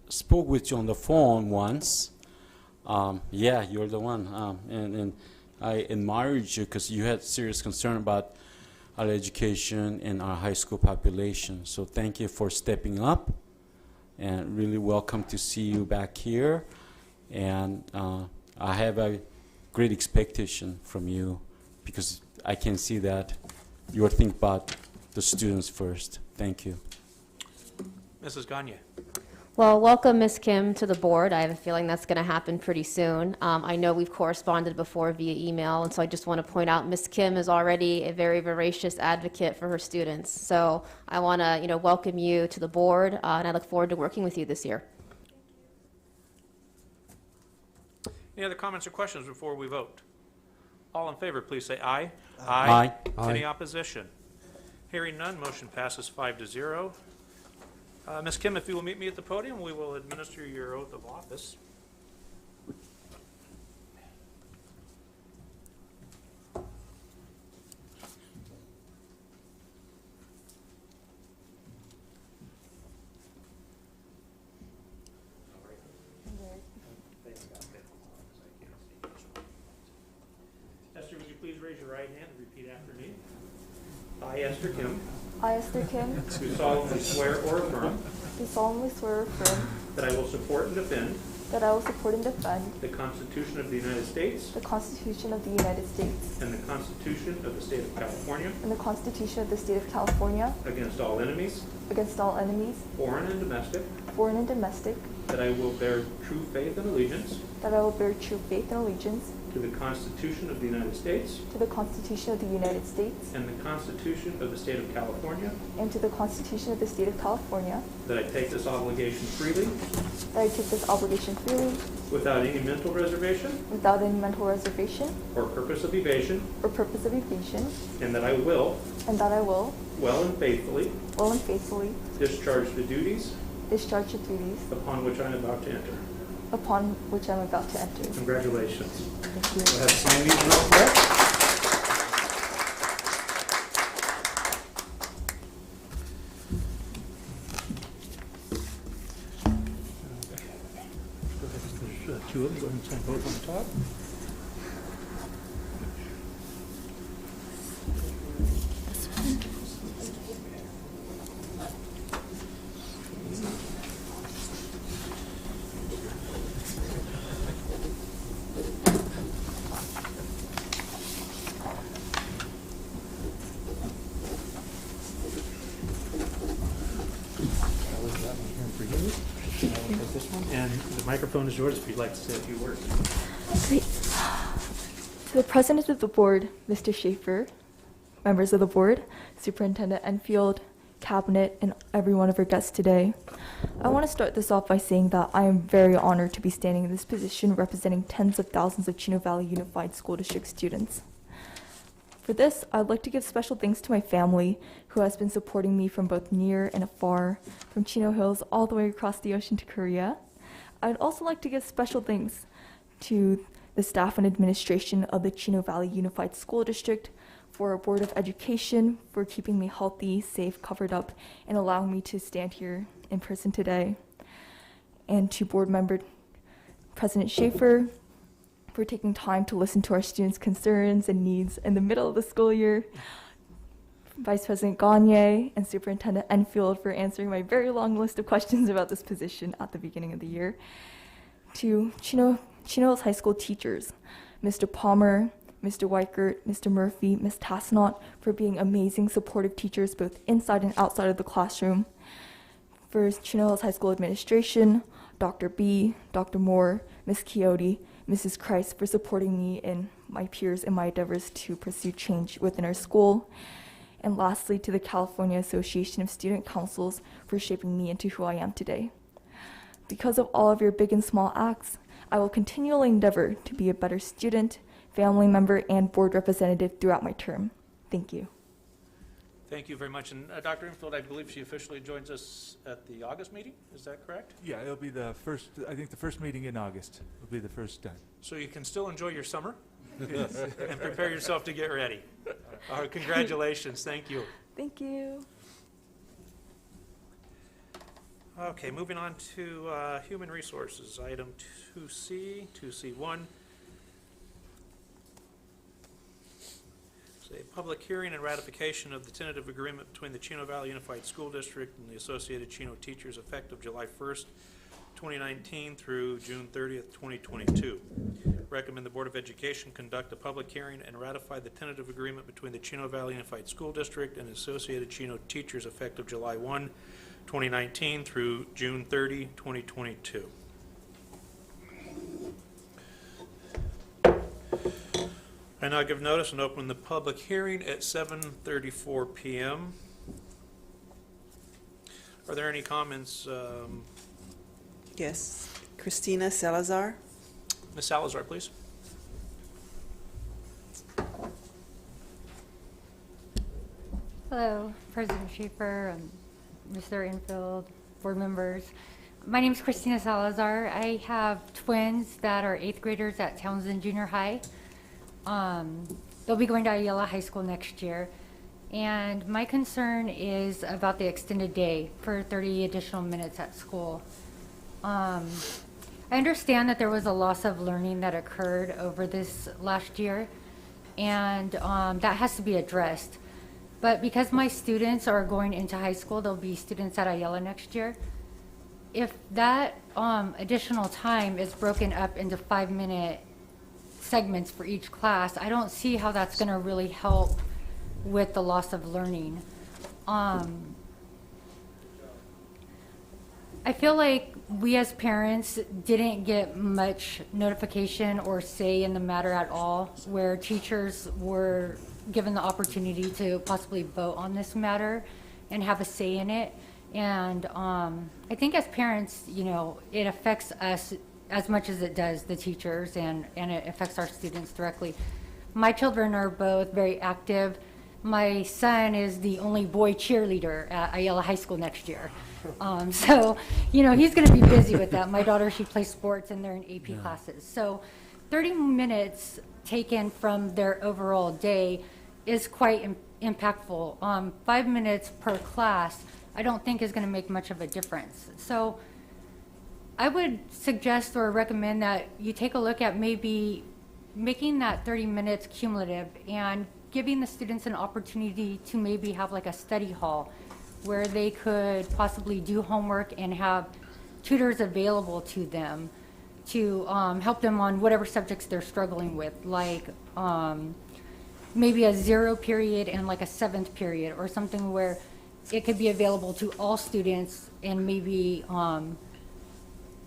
spoke with you on the phone once. Yeah, you're the one. And I admired you because you had serious concern about our education and our high school population. So thank you for stepping up, and really welcome to see you back here. And I have a great expectation from you because I can see that you're thinking about the students first. Thank you. Mrs. Gagnier. Well, welcome, Ms. Kim, to the board. I have a feeling that's going to happen pretty soon. I know we've corresponded before via email, and so I just want to point out Ms. Kim is already a very voracious advocate for her students. So I want to, welcome you to the board, and I look forward to working with you this year. Any other comments or questions before we vote? All in favor, please say aye. Aye. Any opposition? Hearing none, motion passes 5-0. Ms. Kim, if you will meet me at the podium, we will administer your oath of office. Esther, would you please raise your right hand and repeat after me? I, Esther Kim, I, Esther Kim, do solemnly swear or affirm do solemnly swear or affirm that I will support and defend that I will support and defend the Constitution of the United States the Constitution of the United States and the Constitution of the State of California and the Constitution of the State of California against all enemies, against all enemies, foreign and domestic, that I will bear true faith and allegiance I will bear true faith and allegiance to the Constitution of the United States to the Constitution of the United States and the Constitution of the State of California, and to the Constitution of the State of California, that I take this obligation freely that I take this obligation freely without any mental reservation without any mental reservation or purpose of evasion, or purpose of evasion, and that I will, well and faithfully discharge the duties discharge the duties upon which I am about to enter. upon which I am about to enter. Congratulations. Thank you. Go ahead and sign these real quick. There's two of them. Go ahead and sign both on the top. And the microphone is yours if you'd like to say a few words. Great. To the President of the Board, Mr. Schaffer, members of the Board, Superintendent Enfield, Cabinet, and every one of our guests today, I want to start this off by saying that I am very honored to be standing in this position representing tens of thousands of Chino Valley Unified School District students. For this, I'd like to give special thanks to my family, who has been supporting me from both near and afar, from Chino Hills all the way across the ocean to Korea. I'd also like to give special thanks to the staff and administration of the Chino Valley Unified School District, for our Board of Education, for keeping me healthy, safe, covered up, and allowing me to stand here in person today, and to Board Member President Schaffer, for taking time to listen to our students' concerns and needs in the middle of the school year, Vice President Gagnier, and Superintendent Enfield for answering my very long list of questions about this position at the beginning of the year, to Chino Hills High School teachers, Mr. Palmer, Mr. Weichert, Mr. Murphy, Ms. Tasnot, for being amazing, supportive teachers both inside and outside of the classroom, for Chino Hills High School administration, Dr. B, Dr. Moore, Ms. Quixote, Mrs. Christ, for supporting me and my peers in my endeavors to pursue change within our school. And lastly, to the California Association of Student Councils for shaping me into who I am today. Because of all of your big and small acts, I will continually endeavor to be a better student, family member, and board representative throughout my term. Thank you. Thank you very much. And Dr. Enfield, I believe she officially joins us at the August meeting. Is that correct? Yeah, it'll be the first, I think the first meeting in August will be the first time. So you can still enjoy your summer and prepare yourself to get ready. Congratulations. Thank you. Thank you. Okay, moving on to Human Resources, item 2C1. It's a public hearing and ratification of the tentative agreement between the Chino Valley Unified School District and the Associated Chino Teachers effective July 1st, 2019 through June 30th, 2022. Recommend the Board of Education conduct a public hearing and ratify the tentative agreement between the Chino Valley Unified School District and Associated Chino Teachers effective July 1, 2019 through June 30, 2022. I now give notice and open the public hearing at 7:34 p.m. Are there any comments? Yes. Christina Salazar. Ms. Salazar, please. Hello, President Schaffer, Mr. Infield, board members. My name is Christina Salazar. I have twins that are 8th graders at Townsend Junior High. They'll be going to Ayala High School next year. And my concern is about the extended day for 30 additional minutes at school. I understand that there was a loss of learning that occurred over this last year, and that has to be addressed. But because my students are going into high school, they'll be students at Ayala next year. If that additional time is broken up into 5-minute segments for each class, I don't see how that's going to really help with the loss of learning. I feel like we as parents didn't get much notification or say in the matter at all, where teachers were given the opportunity to possibly vote on this matter and have a say in it. And I think as parents, you know, it affects us as much as it does the teachers, and it affects our students directly. My children are both very active. My son is the only boy cheerleader at Ayala High School next year. So, you know, he's going to be busy with that. My daughter, she plays sports and they're in AP classes. So 30 minutes taken from their overall day is quite impactful. 5 minutes per class, I don't think is going to make much of a difference. So I would suggest or recommend that you take a look at maybe making that 30 minutes cumulative and giving the students an opportunity to maybe have like a study hall where they could possibly do homework and have tutors available to them to help them on whatever subjects they're struggling with, like maybe a 0 period and like a 7th period, or something where it could be available to all students, and maybe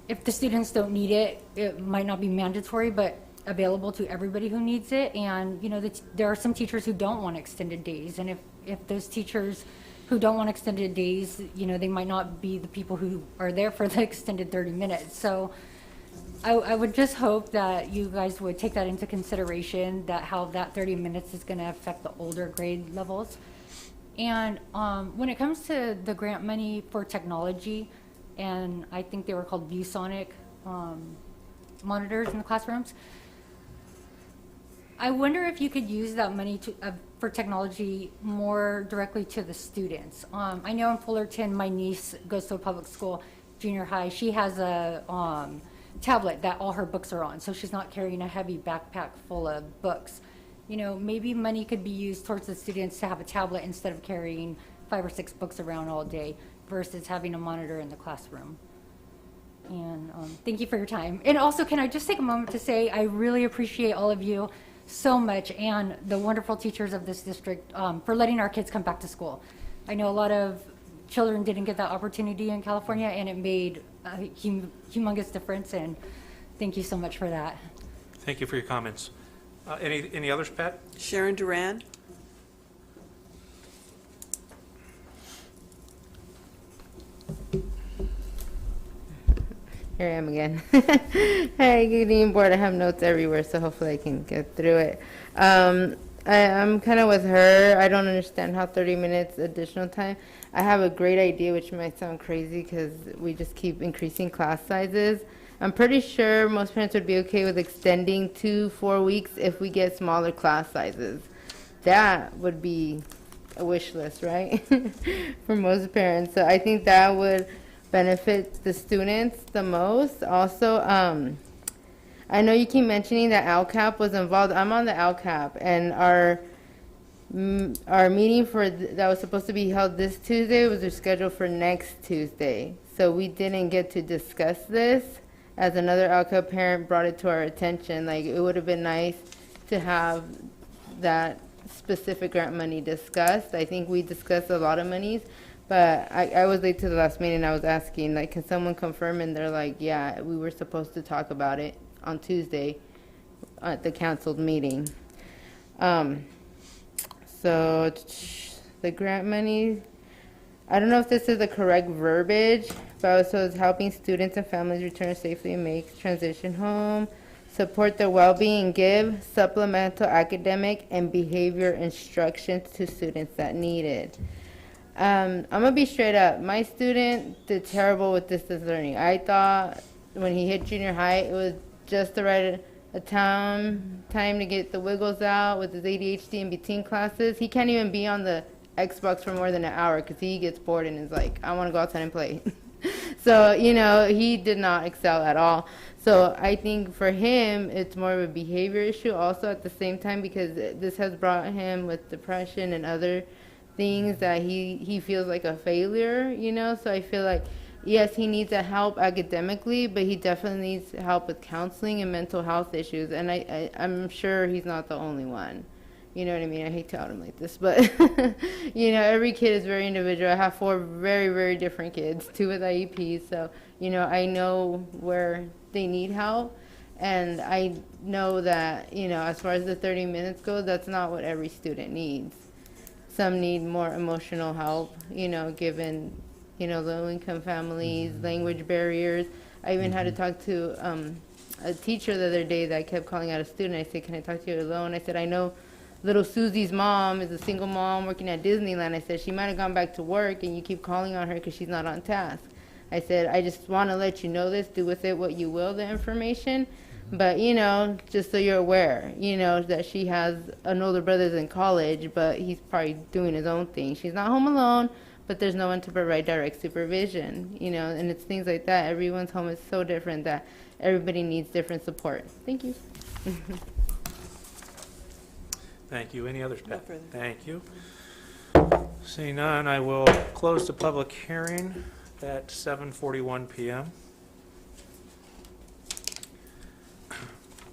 if the students don't need it, it might not be mandatory, but available to everybody who needs it. And you know, there are some teachers who don't want extended days, and if those teachers who don't want extended days, you know, they might not be the people who are there for the extended 30 minutes. So I would just hope that you guys would take that into consideration, that how that 30 minutes is going to affect the older grade levels. And when it comes to the grant money for technology, and I think they were called ViewSonic monitors in the classrooms, I wonder if you could use that money to for technology more directly to the students. I know in Fullerton, my niece goes to a public school, junior high. She has a tablet that all her books are on, so she's not carrying a heavy backpack full of books. You know, maybe money could be used towards the students to have a tablet instead of carrying 5 or 6 books around all day versus having a monitor in the classroom. And thank you for your time. And also, can I just take a moment to say I really appreciate all of you so much, and the wonderful teachers of this district for letting our kids come back to school. I know a lot of children didn't get that opportunity in California, and it made a humongous difference, and thank you so much for that. Thank you for your comments. Any others, Pat? Sharon Duran. Here I am again. Hey, good evening, board. I have notes everywhere, so hopefully I can get through it. I'm kind of with her. I don't understand how 30 minutes additional time. I have a great idea, which might sound crazy because we just keep increasing class sizes. I'm pretty sure most parents would be okay with extending to 4 weeks if we get smaller class sizes. That would be a wish list, right? For most parents. So I think that would benefit the students the most. Also, I know you keep mentioning that ALCAP was involved. I'm on the ALCAP, and our meeting that was supposed to be held this Tuesday was scheduled for next Tuesday. So we didn't get to discuss this, as another ALCAP parent brought it to our attention. Like, it would have been nice to have that specific grant money discussed. I think we discussed a lot of monies, But I was late to the last meeting. I was asking, like, can someone confirm? And they're like, yeah, we were supposed to talk about it on Tuesday at the canceled meeting. So the grant money, I don't know if this is the correct verbiage, but also it's helping students and families return safely and make transition home, support their well-being, give supplemental academic and behavior instruction to students that need it. I'm gonna be straight up. My student did terrible with distance learning. I thought when he hit junior high, it was just the right time to get the wiggles out with his ADHD in between classes. He can't even be on the Xbox for more than an hour because he gets bored and is like, I want to go outside and play. So, you know, he did not excel at all. So I think for him, it's more of a behavior issue also at the same time, because this has brought him with depression and other things that he feels like a failure, you know? So I feel like, yes, he needs help academically, but he definitely needs help with counseling and mental health issues. And I'm sure he's not the only one. You know what I mean? I hate to out him like this, but, you know, every kid is very individual. I have 4 very, very different kids, 2 with IEPs. So, you know, I know where they need help. And I know that, you know, as far as the 30 minutes go, that's not what every student needs. Some need more emotional help, you know, given, you know, low-income families, language barriers. I even had to talk to a teacher the other day that kept calling out a student. I said, can I talk to you alone? I said, I know little Susie's mom is a single mom working at Disneyland. I said, she might have gone back to work and you keep calling on her because she's not on task. I said, I just want to let you know this. Do with it what you will, the information. But, you know, just so you're aware, you know, that she has an older brother that's in college, but he's probably doing his own thing. She's not home alone, but there's no one to provide direct supervision, you know, and it's things like that. Everyone's home is so different that everybody needs different support. Thank you. Thank you. Any others, No Pat? further. Thank you. Seeing none, I will close the public hearing at 7:41 p.m.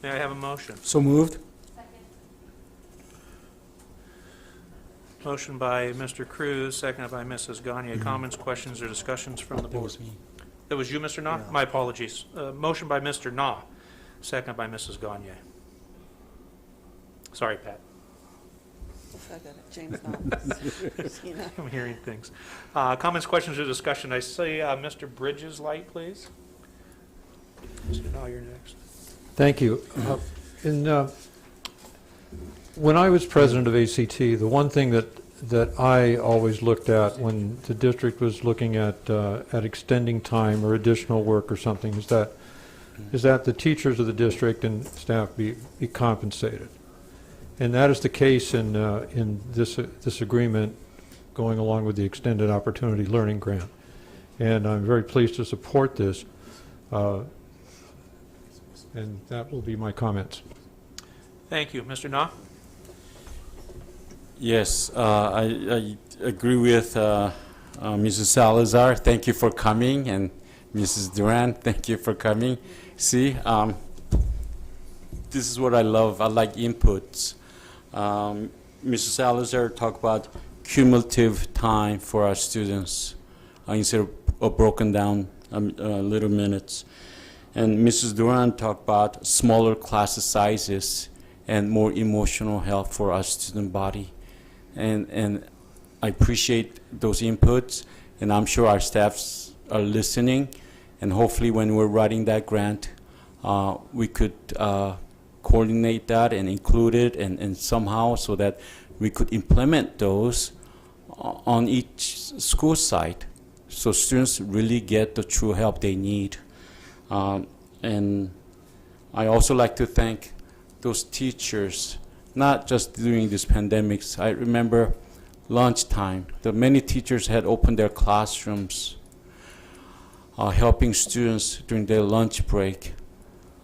May I have a motion? So moved. Motion by Mr. Cruz, seconded by Mrs. Gagnier. Comments, questions, or discussions from the That board? was me. That was you, Mr. Na? Yeah. My apologies. Motion by Mr. Na, seconded by Mrs. Gagnier. Sorry, Pat. I got it. James Knopf. Christina. I'm hearing things. Comments, questions, or discussion? I see Mr. Bridges' light, please. Mr. Na, you're next. Thank you. When I was president of ACT, the one thing that I always looked at when the district was looking at extending time or additional work or something is that the teachers of the district and staff be compensated. And that is the case in this agreement going along with the Extended Opportunity Learning Grant. And I'm very pleased to support this. And that will be my comments. Thank you. Mr. Na? Yes, I agree with Mrs. Salazar. Thank you for coming, and Mrs. Duran, thank you for coming. See, this is what I love. I like inputs. Mrs. Salazar talked about cumulative time for our students instead of broken down little minutes. And Mrs. Duran talked about smaller class sizes and more emotional help for our student body. And I appreciate those inputs, and I'm sure our staffs are listening. And hopefully when we're writing that grant, we could coordinate that and include it and somehow so that we could implement those on each school site so students really get the true help they need. And I also like to thank those teachers, not just during these pandemics. I remember lunchtime, that many teachers had opened their classrooms, helping students during their lunch break,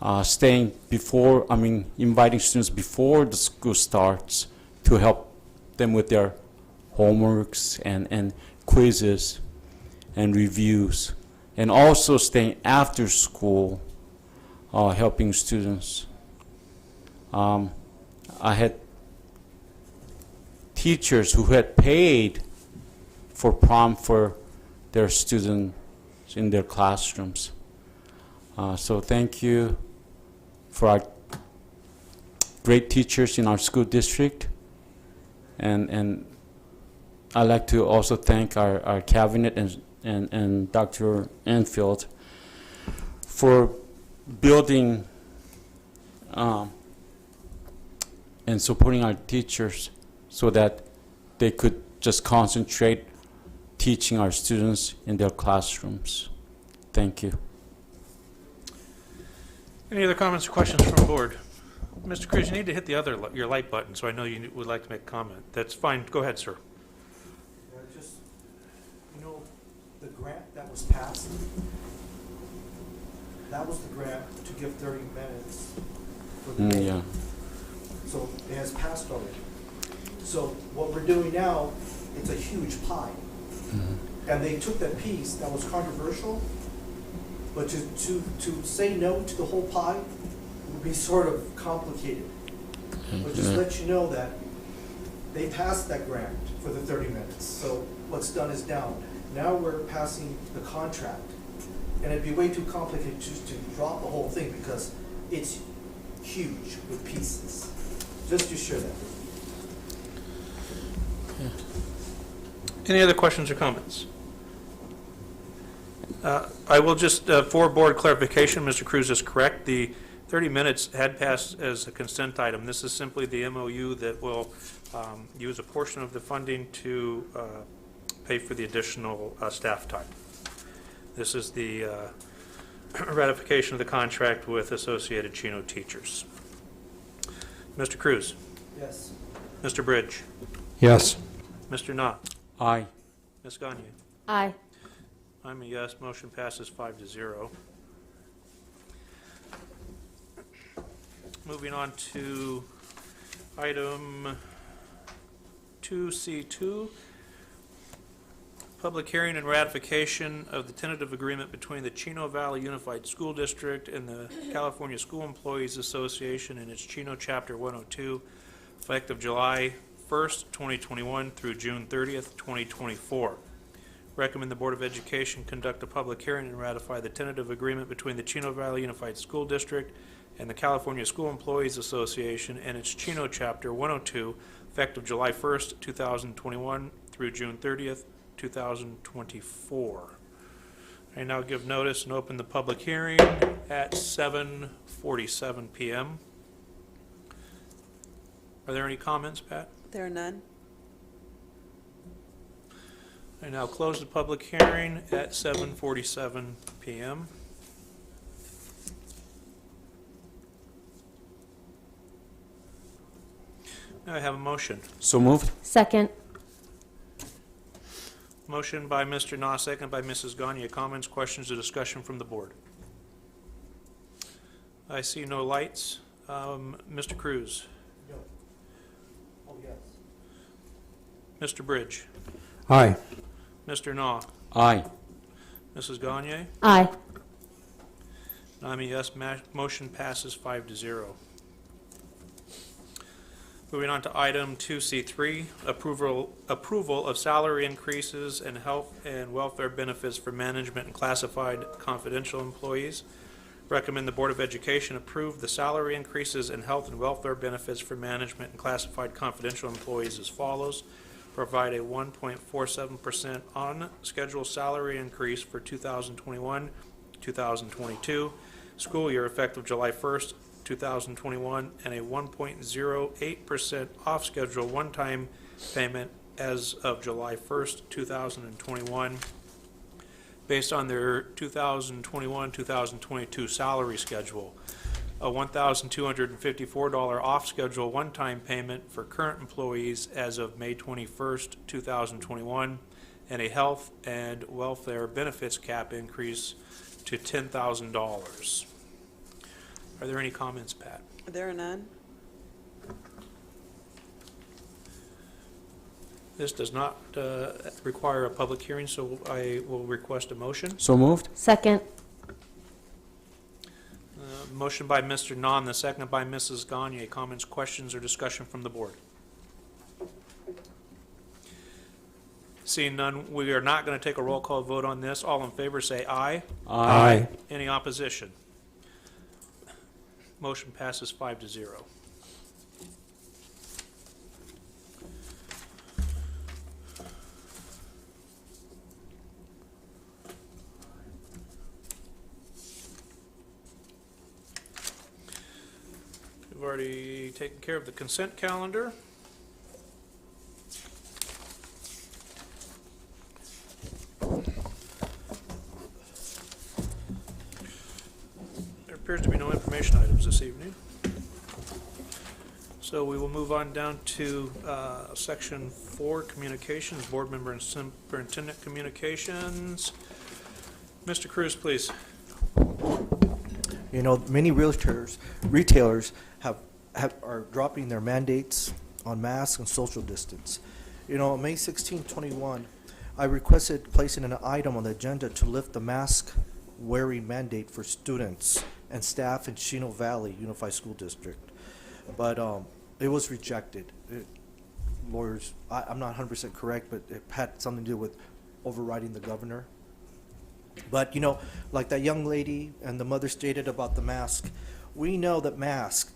inviting students before the school starts to help them with their homeworks and quizzes and reviews, and also staying after school, helping students. I had teachers who had paid for prom for their students in their classrooms. So thank you for our great teachers in our school district, and I'd like to also thank our cabinet and Dr. Enfield for building and supporting our teachers so that they could just concentrate teaching our students in their classrooms. Thank you. Any other comments or questions from the board? Mr. Cruz, you need to hit your light button, so I know you would like to make a comment. That's fine. Go ahead, sir. Just, the grant that was passed, that was the grant to give 30 minutes for the day. Yeah. So it has passed already. So what we're doing now, it's a huge pie. And they took that piece that was controversial, but to say no to the whole pie would be sort of complicated. But just let you know that they passed that grant for the 30 minutes. So what's done is down. Now we're passing the contract. And it'd be way too complicated just to drop the whole thing because it's huge with pieces. Just to share that with you. Any other questions or comments? I will just, for board clarification, Mr. Cruz is correct. The 30 minutes had passed as a consent item. This is simply the MOU that will use a portion of the funding to pay for the additional staff time. This is the ratification of the contract with Associated Chino teachers. Mr. Cruz? Yes. Mr. Bridge? Yes. Mr. Knott? Aye. Ms. Gagnier? Aye. I'm a yes. Motion passes 5-0. Moving on to item 2C2, public hearing and ratification of the tentative agreement between the Chino Valley Unified School District and the California School Employees Association and its Chino Chapter 102, effective July 1st, 2021 through June 30th, 2024. Recommend the Board of Education conduct a public hearing and ratify the tentative agreement between the Chino Valley Unified School District and the California School Employees Association and its Chino Chapter 102, effective July 1st, 2021 through June 30th, 2024. I now give notice and open the public hearing at 7:47 p.m. Are there any comments, Pat? There are none. I now close the public hearing at 7:47 p.m. Now I have a motion. So moved. Second. Motion by Mr. Na, second by Mrs. Gagnier. Comments, questions, or discussion from the board? I see no lights. Mr. Cruz? No. Oh, yes. Mr. Bridge? Aye. Mr. Na? Aye. Mrs. Gagnier? Aye. I'm a yes. Motion passes 5-0. Moving on to item 2C3, approval of salary increases and health and welfare benefits for management and classified confidential employees. Recommend the Board of Education approve the salary increases and health and welfare benefits for management and classified confidential employees as follows. Provide a 1.47% on-schedule salary increase for 2021-2022 school year effective July 1st, 2021, and a 1.08% off-schedule one-time payment as of July 1st, 2021, based on their 2021-2022 salary schedule. A $1,254 off-schedule one-time payment for current employees as of May 21st, 2021, and a health and welfare benefits cap increase to $10,000. Are there any comments, Pat? There are none. This does not require a public hearing, so I will request a motion. So moved. Second. Motion by Mr. Nan, the second by Mrs. Gagnier. Comments, questions, or discussion from the board? Seeing none, we are not going to take a roll call vote on this. All in favor, say aye. Aye. Any opposition? Motion passes 5-0. We've already taken care of the consent calendar. There appears to be no information items this evening. So we will move on down to Section 4, Communications, Board Member and Superintendent Communications. Mr. Cruz, please. You know, many retailers are dropping their mandates on masks and social distance. You know, on May 16, 21, I requested placing an item on the agenda to lift the mask wearing mandate for students and staff in Chino Valley Unified School District. But it was rejected. Lawyers, I'm not 100% correct, but it had something to do with overriding the governor. But, you know, like that young lady and the mother stated about the mask, we know that masks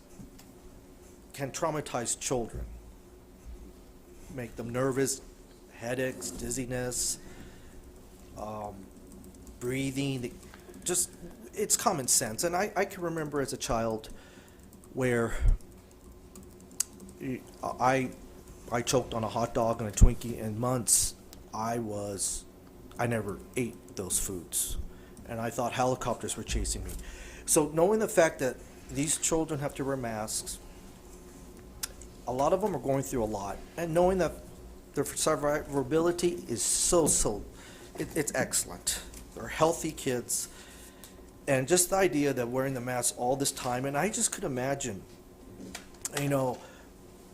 can traumatize children, make them nervous, headaches, dizziness, breathing, just, it's common sense. And I can remember as a child where I choked on a hot dog and a Twinkie in months. I never ate those foods, and I thought helicopters were chasing me. So knowing the fact that these children have to wear masks, a lot of them are going through a lot, and knowing that their survivability is it's excellent. They're healthy kids, and just the idea that wearing the mask all this time, and I just could imagine, you know,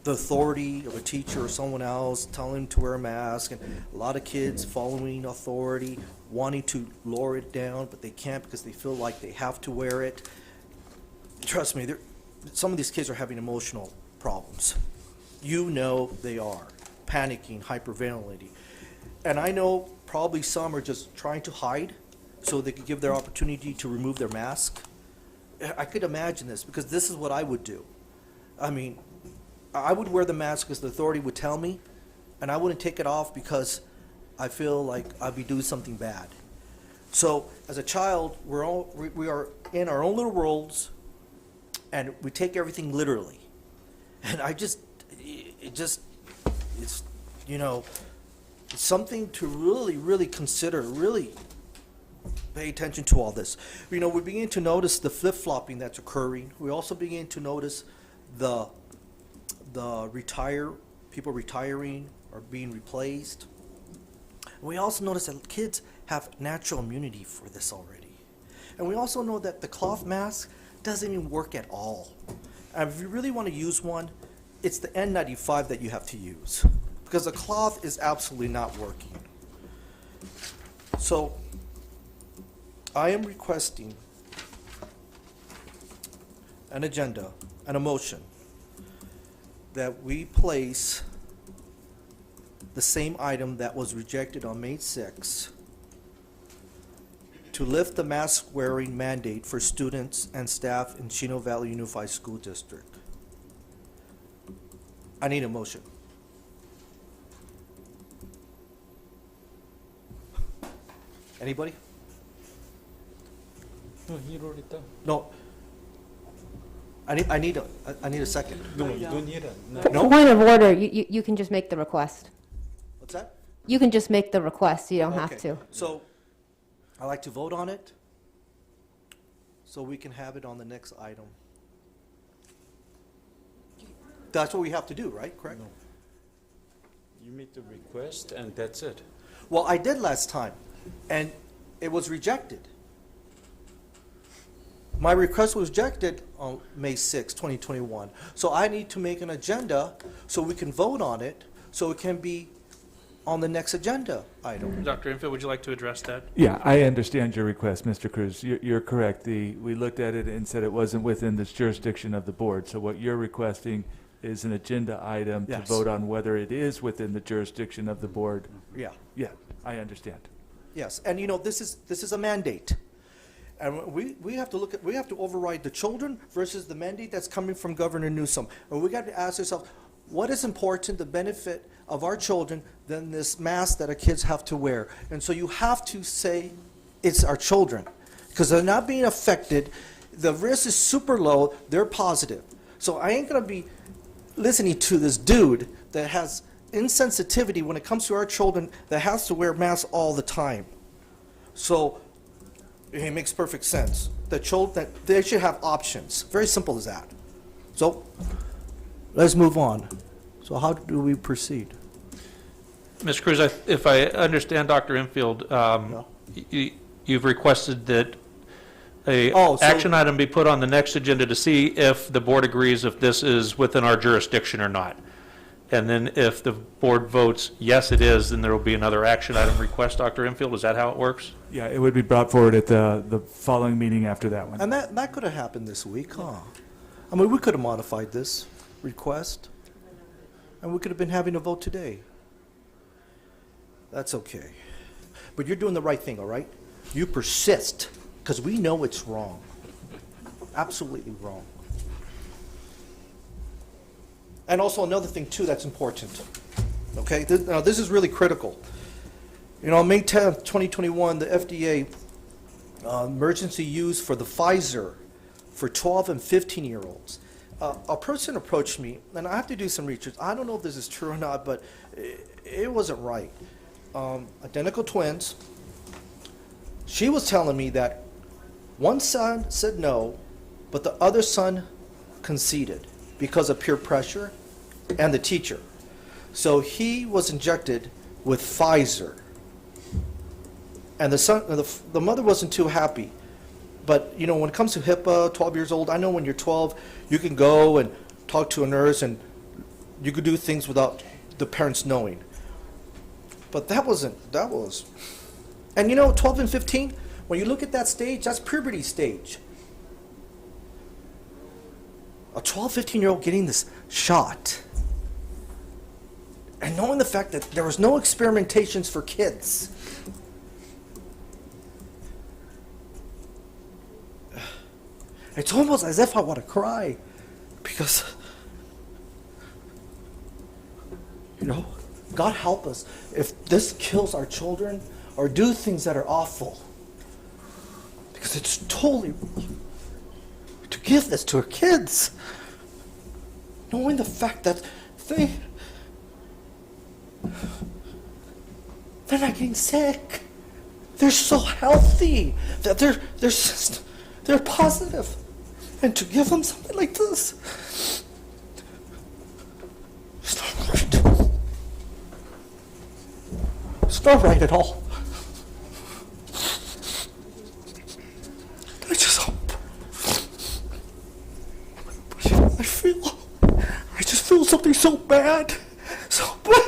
the authority of a teacher or someone else telling them to wear a mask, and a lot of kids following authority, wanting to lower it down, but they can't because they feel like they have to wear it. Trust me, some of these kids are having emotional problems. You know they are. Panicking, hyperventilating. And I know probably some are just trying to hide so they could give their opportunity to remove their mask. I could imagine this because this is what I would do. I mean, I would wear the mask because the authority would tell me, and I wouldn't take it off because I feel like I'd be doing something bad. So as a child, we are in our own little worlds, and we take everything literally. And it's you know, it's something to really, really consider, really pay attention to all this. You know, we begin to notice the flip-flopping that's occurring. We also begin to notice the people retiring or being replaced. We also notice that kids have natural immunity for this already. And we also know that the cloth mask doesn't even work at all. And if you really want to use one, it's the N95 that you have to use, because the cloth is absolutely not working. So I am requesting an agenda, an motion, that we place the same item that was rejected on May 6th to lift the mask wearing mandate for students and staff in Chino Valley Unified School District. I need a motion. Anybody? No, he wrote it down. No. I need a second. No, you don't need it. No? Point of order, you can just make the request. What's that? You can just make the request, you don't have Okay. to. So I'd like to vote on it so we can have it on the next item. That's what we have to do, right? Correct? No. You make the request and that's it. Well, I did last time, and it was rejected. My request was rejected on May 6, 2021. So I need to make an agenda so we can vote on it, so it can be on the next agenda item. Dr. Enfield, would you like to address that? Yeah, I understand your request, Mr. Cruz. You're correct. We looked at it and said it wasn't within the jurisdiction of the board. So what you're requesting is an agenda item to Yes. vote on whether it is within the jurisdiction of the board. Yeah. Yeah, I understand. Yes, and you know, this is a mandate. And we have to look at, we have to override the children versus the mandate that's coming from Governor Newsom. And we got to ask ourselves, what is important, the benefit of our children, than this mask that our kids have to wear? And so you have to say it's our children, because they're not being affected. The risk is super low, they're positive. So I ain't gonna be listening to this dude that has insensitivity when it comes to our children that has to wear masks all the time. So it makes perfect sense. The children, that they should have options. Very simple as that. So let's move on. So how do we proceed? Mr. Cruz, if I understand Dr. Enfield, you've requested that a action item be put on the next agenda to see if the board agrees if this is within our jurisdiction or not. And then if the board votes, yes, it is, then there will be another action item request, Dr. Enfield. Is that how it works? Yeah, it would be brought forward at the following meeting after that one. And that could have happened this week, huh? I mean, we could have modified this request, and we could have been having a vote today. That's okay. But you're doing the right thing, all right? You persist, because we know it's wrong. Absolutely wrong. And also another thing, too, that's important. Okay? Now, this is really critical. You know, on May 10th, 2021, the FDA emergency use for the Pfizer for 12 and 15-year-olds. A person approached me, and I have to do some research. I don't know if this is true or not, but it wasn't right. Identical twins. She was telling me that one son said no, but the other son conceded because of peer pressure and the teacher. So he was injected with Pfizer. And the mother wasn't too happy. But, you know, when it comes to HIPAA, 12 years old, I know when you're 12, you can go and talk to a nurse and you could do things without the parents knowing. But that was, and you know, 12 and 15, when you look at that stage, that's puberty stage. A 12, 15-year-old getting this shot. And knowing the fact that there was no experimentations for kids. It's almost as if I want to cry. Because, you know, God help us if this kills our children or do things that are awful. Because it's totally wrong to give this to our kids. Knowing the fact that they're not getting sick. They're so healthy that they're positive. And to give them something like this, it's not right. It's not right at all. I just hope. I just feel something so bad. So bad.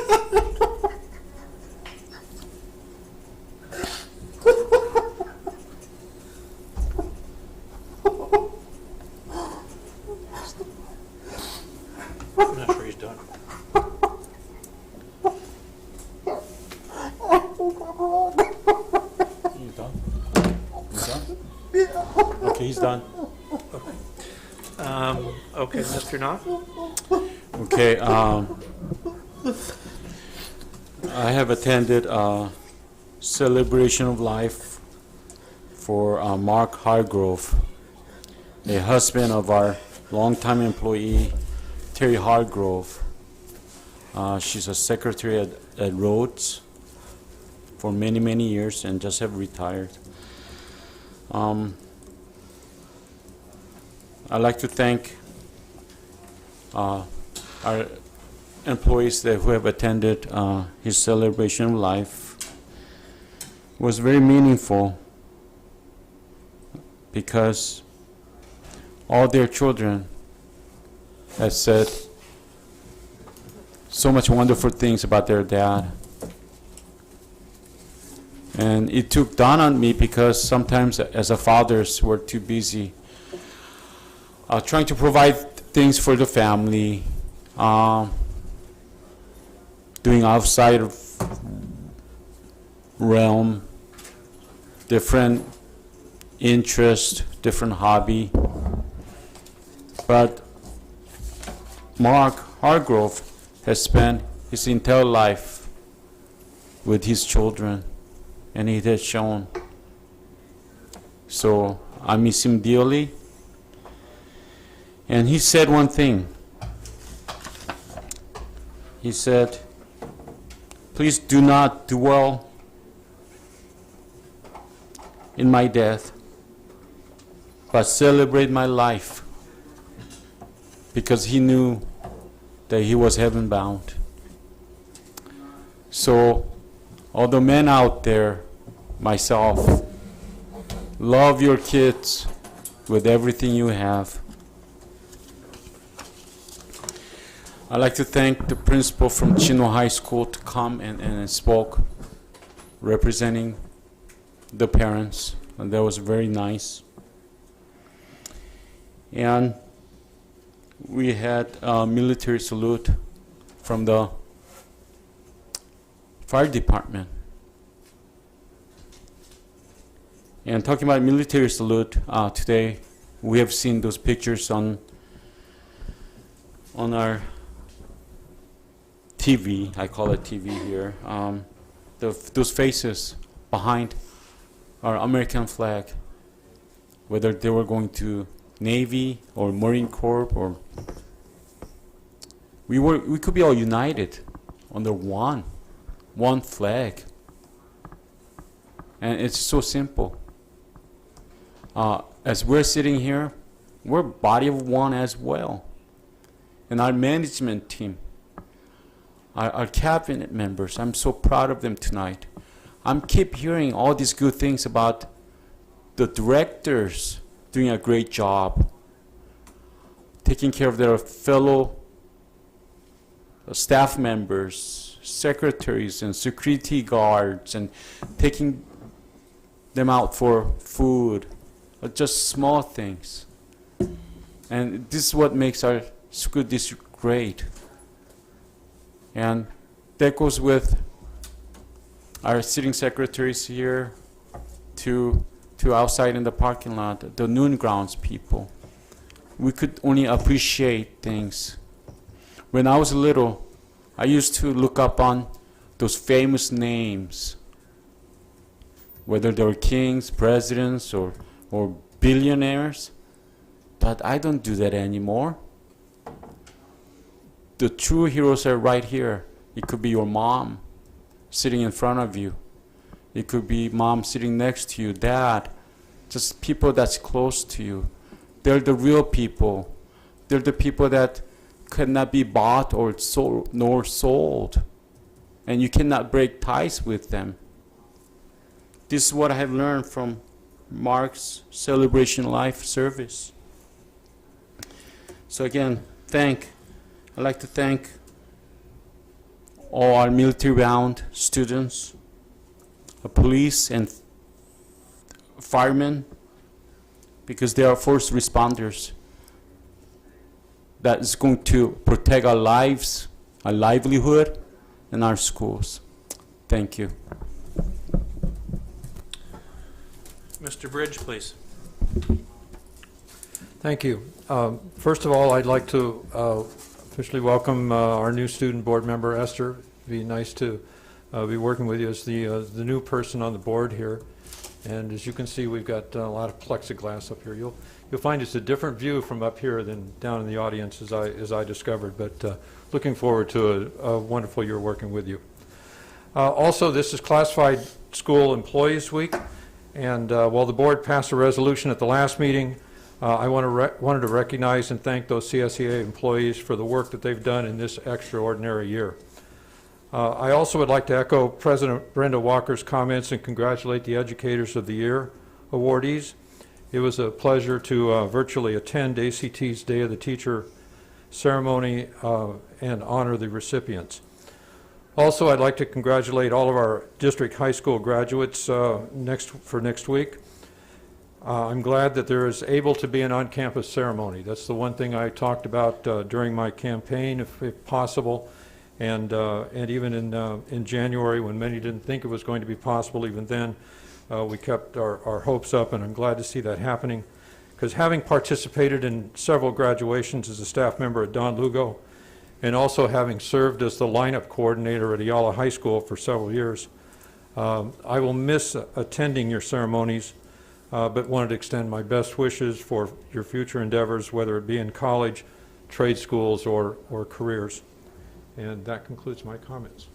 I'm not sure he's done. He's done? He's done? Okay, he's done. Okay, Mr. Knopf? Okay, I have attended a celebration of life for Mark Hargrove, a husband of our longtime employee, Terry Hargrove. She's a secretary at Rhodes for many, many years and just have retired. I'd like to thank our employees who have attended his celebration of life. It was very meaningful because all their children have said so much wonderful things about their dad. And it took dawn on me because sometimes as a fathers we're too busy trying to provide things for the family, doing outside of realm, different interest, different hobby. But Mark Hargrove has spent his entire life with his children, and it has shown. So I miss him dearly. And he said one thing. He said, please do not dwell in my death, but celebrate my life, because he knew that he was heaven bound. So all the men out there, myself, love your kids with everything you have. I'd like to thank the principal from Chino High School to come and spoke, representing the parents, and that was very nice. And we had a military salute from the fire department. And talking about military salute, today we have seen those pictures on our TV. I call it TV here. Those faces behind our American flag, whether they were going to Navy or Marine Corps, or we could be all united under one flag. And it's so simple. As we're sitting here, we're a body of one as well. And our management team, our cabinet members, I'm so proud of them tonight. I'm keep hearing all these good things about the directors doing a great job, taking care of their fellow staff members, secretaries and security guards, and taking them out for food, just small things. And this is what makes our school district great. And that goes with our sitting secretaries here to outside in the parking lot, the noon grounds people. We could only appreciate things. When I was little, I used to look up on those famous names, whether they were kings, presidents, or billionaires, but I don't do that anymore. The true heroes are right here. It could be your mom sitting in front of you. It could be mom sitting next to you, dad, just people that's close to you. They're the real people. They're the people that cannot be bought or sold, nor sold. And you cannot break ties with them. This is what I have learned from Mark's Celebration Life service. So again, I'd like to thank all our military-bound students, police and firemen, because they are first responders that is going to protect our lives, our livelihood, and our schools. Thank you. Mr. Bridge, please. Thank you. First of all, I'd like to officially welcome our new student board member, Esther. It'd be nice to be working with you as the new person on the board here. And as you can see, we've got a lot of plexiglass up here. You'll find it's a different view from up here than down in the audience, as I discovered. But looking forward to a wonderful year working with you. Also, this is Classified School Employees Week, and while the board passed a resolution at the last meeting, I wanted to recognize and thank those CSEA employees for the work that they've done in this extraordinary year. I also would like to echo President Brenda Walker's comments and congratulate the Educators of the Year awardees. It was a pleasure to virtually attend ACT's Day of the Teacher ceremony and honor the recipients. Also, I'd like to congratulate all of our district high school graduates for next week. I'm glad that there is able to be an on-campus ceremony. That's the one thing I talked about during my campaign, if possible, and even in January when many didn't think it was going to be possible. Even then, we kept our hopes up, and I'm glad to see that happening. Because having participated in several graduations as a staff member at Don Lugo, and also having served as the lineup coordinator at Ayala High School for several years, I will miss attending your ceremonies. But wanted to extend my best wishes for your future endeavors, whether it be in college, trade schools, or careers. And that concludes my comments.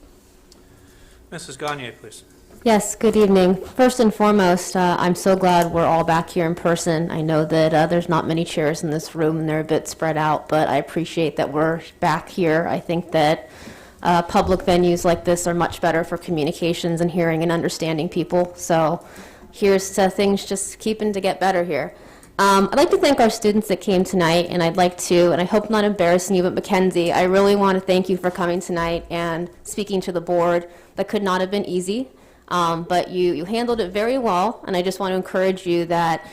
Mrs. Gagnier, please. Yes, good evening. First and foremost, I'm so glad we're all back here in person. I know that there's not many chairs in this room and they're a bit spread out, but I appreciate that we're back here. I think that public venues like this are much better for communications and hearing and understanding people. So here's to things just keeping to get better here. I'd like to thank our students that came tonight, and I'd like to, and I hope not embarrassing you, but Mackenzie, I really want to thank you for coming tonight and speaking to the board. That could not have been easy, but you handled it very well, and I just want to encourage you that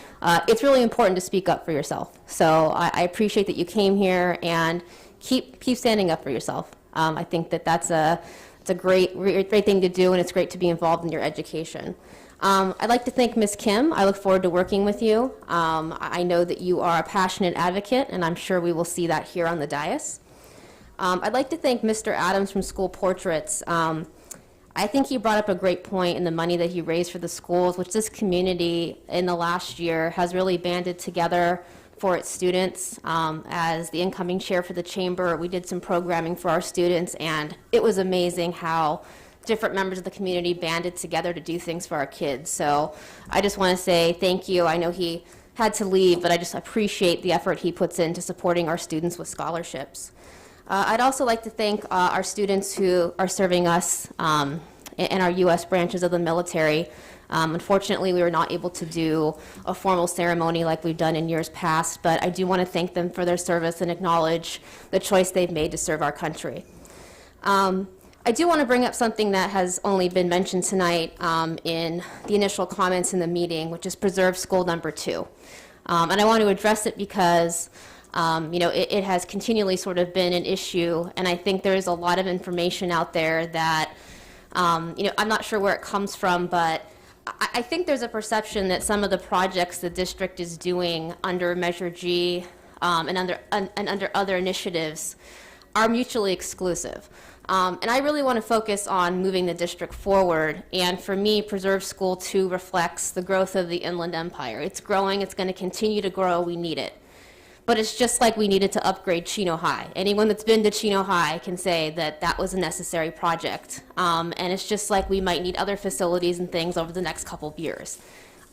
it's really important to speak up for yourself. So I appreciate that you came here, and keep standing up for yourself. I think that that's a great thing to do, and it's great to be involved in your education. I'd like to thank Ms. Kim. I look forward to working with you. I know that you are a passionate advocate, and I'm sure we will see that here on the dais. I'd like to thank Mr. Adams from School Portraits. I think he brought up a great point in the money that he raised for the schools, which this community in the last year has really banded together for its students. As the incoming chair for the chamber, we did some programming for our students, and it was amazing how different members of the community banded together to do things for our kids. So I just want to say thank you. I know he had to leave, but I just appreciate the effort he puts into supporting our students with scholarships. I'd also like to thank our students who are serving us in our U.S. branches of the military. Unfortunately, we were not able to do a formal ceremony like we've done in years past, but I do want to thank them for their service and acknowledge the choice they've made to serve our country. I do want to bring up something that has only been mentioned tonight in the initial comments in the meeting, which is Preserve School Number 2. And I want to address it because it has continually sort of been an issue, and I think there is a lot of information out there that, I'm not sure where it comes from, but I think there's a perception that some of the projects the district is doing under Measure G and under other initiatives are mutually exclusive. And I really want to focus on moving the district forward. And for me, Preserve School 2 reflects the growth of the Inland Empire. It's growing. It's going to continue to grow. We need it. But it's just like we needed to upgrade Chino High. Anyone that's been to Chino High can say that that was a necessary project. And it's just like we might need other facilities and things over the next couple of years.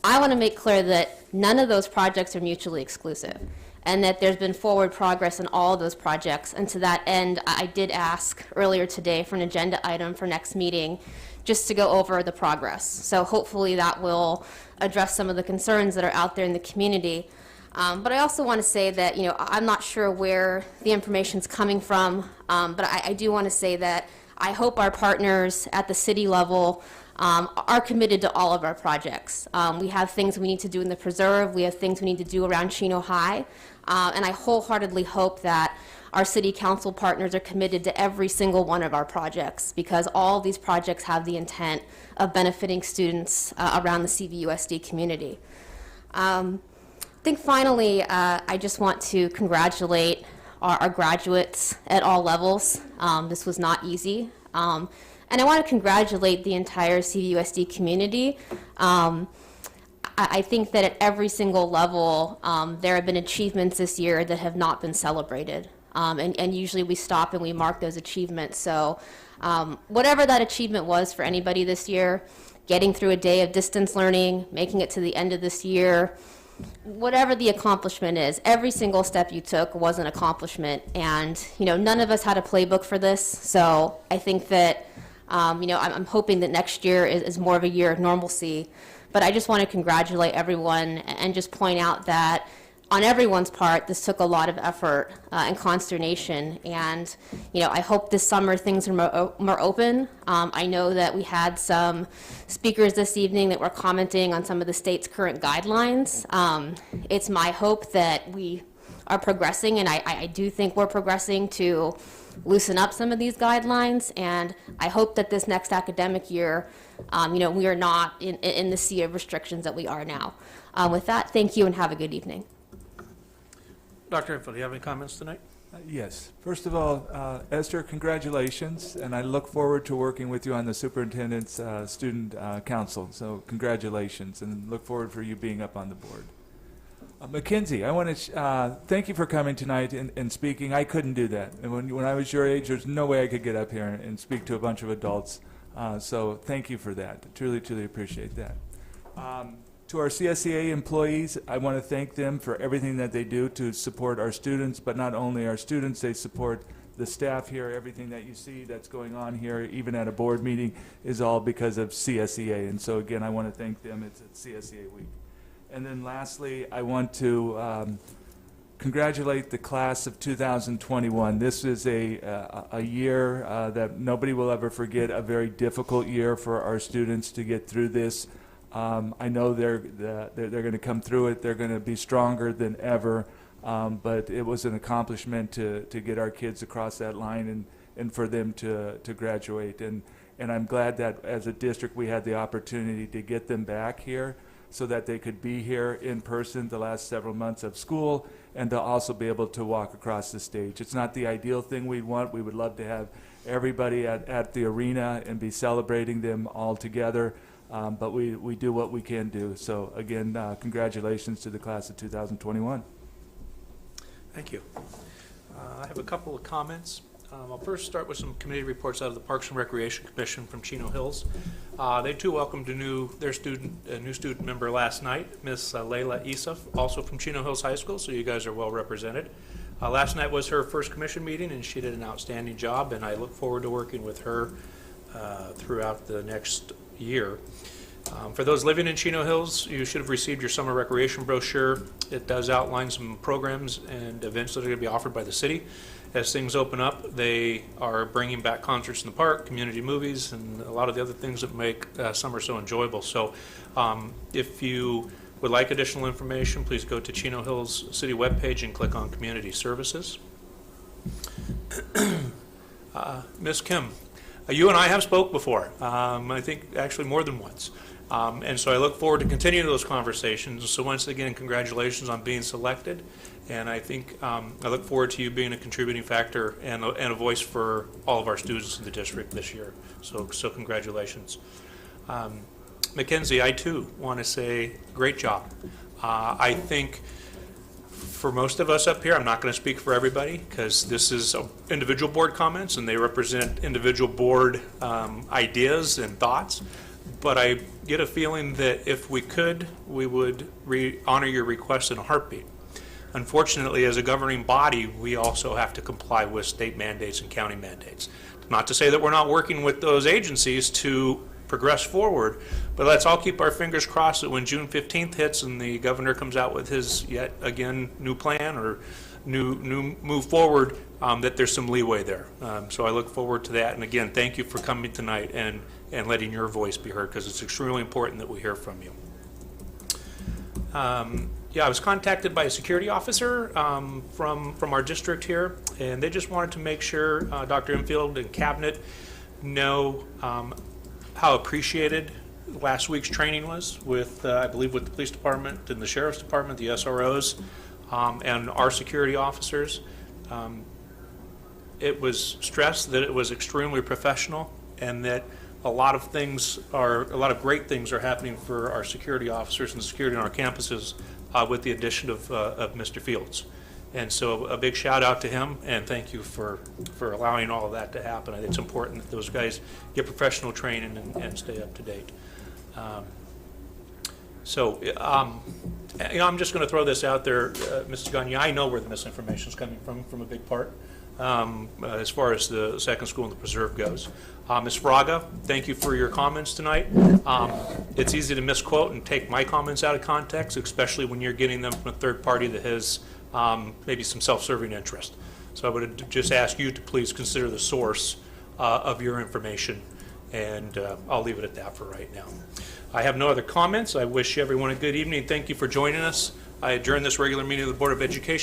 I want to make clear that none of those projects are mutually exclusive, and that there's been forward progress in all of those projects. And to that end, I did ask earlier today for an agenda item for next meeting just to go over the progress. So hopefully that will address some of the concerns that are out there in the community. But I also want to say that, I'm not sure where the information's coming from, but I do want to say that I hope our partners at the city level are committed to all of our projects. We have things we need to do in the preserve. We have things we need to do around Chino High. And I wholeheartedly hope that our city council partners are committed to every single one of our projects, because all these projects have the intent of benefiting students around the CVUSD community. I think finally, I just want to congratulate our graduates at all levels. This was not easy. And I want to congratulate the entire CVUSD community. I think that at every single level, there have been achievements this year that have not been celebrated. And usually we stop and we mark those achievements. So whatever that achievement was for anybody this year, getting through a day of distance learning, making it to the end of this year, whatever the accomplishment is, every single step you took was an accomplishment. And none of us had a playbook for this. So I think that I'm hoping that next year is more of a year of normalcy. But I just want to congratulate everyone and just point out that on everyone's part, this took a lot of effort and consternation. And, I hope this summer things are more open. I know that we had some speakers this evening that were commenting on some of the state's current guidelines. It's my hope that we are progressing, and I do think we're progressing to loosen up some of these guidelines. And I hope that this next academic year, we are not in the sea of restrictions that we are now. With that, thank you and have a good evening. Dr. Enfield, do you have any comments tonight? Yes. First of all, Esther, congratulations, and I look forward to working with you on the superintendent's student council. So congratulations, and look forward for you being up on the board. Mackenzie, I want to thank you for coming tonight and speaking. I couldn't do that. And when I was your age, there's no way I could get up here and speak to a bunch of adults. So thank you for that. Truly, truly appreciate that. To our CSEA employees, I want to thank them for everything that they do to support our students, but not only our students, they support the staff here. Everything that you see that's going on here, even at a board meeting, is all because of CSEA. And so again, I want to thank them. It's CSEA week. And then lastly, I want to congratulate the class of 2021. This is a year that nobody will ever forget, a very difficult year for our students to get through this. I know they're going to come through it. They're going to be stronger than ever. But it was an accomplishment to get our kids across that line and for them to graduate. And I'm glad that as a district we had the opportunity to get them back here so that they could be here in person the last several months of school and to also be able to walk across the stage. It's not the ideal thing we'd want. We would love to have everybody at the arena and be celebrating them all together. But we do what we can do. So again, congratulations to the class of 2021. Thank you. I have a couple of comments. I'll first start with some committee reports out of the Parks and Recreation Commission from Chino Hills. They too welcomed a new student member last night, Miss Layla Isaf, also from Chino Hills High School, so you guys are well represented. Last night was her first commission meeting, and she did an outstanding job, and I look forward to working with her throughout the next year. For those living in Chino Hills, you should have received your summer recreation brochure. It does outline some programs and events that are going to be offered by the city. As things open up, they are bringing back concerts in the park, community movies, and a lot of the other things that make summer so enjoyable. So if you would like additional information, please go to Chino Hills City webpage and click on Community Services. Ms. Kim, you and I have spoke before, I think actually more than once. And so I look forward to continuing those conversations. So once again, congratulations on being selected. And I think I look forward to you being a contributing factor and a voice for all of our students in the district this year. So congratulations. Mackenzie, I too want to say great job. I think for most of us up here, I'm not going to speak for everybody because this is individual board comments and they represent individual board ideas and thoughts. But I get a feeling that if we could, we would honor your request in a heartbeat. Unfortunately, as a governing body, we also have to comply with state mandates and county mandates. Not to say that we're not working with those agencies to progress forward, but let's all keep our fingers crossed that when June 15th hits and the governor comes out with his yet again new plan or new move forward, that there's some leeway there. So I look forward to that. And again, thank you for coming tonight and letting your voice be heard because it's extremely important that we hear from you. Yeah, I was contacted by a security officer from our district here, and they just wanted to make sure Dr. Enfield and Cabinet know how appreciated last week's training was with, I believe, with the police department and the sheriff's department, the SROs, and our security officers. It was stressed that it was extremely professional and that a lot of great things are happening for our security officers and security on our campuses with the addition of Mr. Fields. And so a big shout out to him and thank you for allowing all of that to happen. I think it's important that those guys get professional training and stay up to date. I'm just going to throw this out there, Mrs. Gagnier. I know where the misinformation is coming from a big part. as far as the second school and the preserve goes. Ms. Fraga, thank you for your comments tonight. It's easy to misquote and take my comments out of context, especially when you're getting them from a third party that has maybe some self-serving interest. So I would just ask you to please consider the source of your information, and I'll leave it at that for right now. I have no other comments. I wish everyone a good evening. Thank you for joining us. I adjourn this regular meeting of the Board of Education.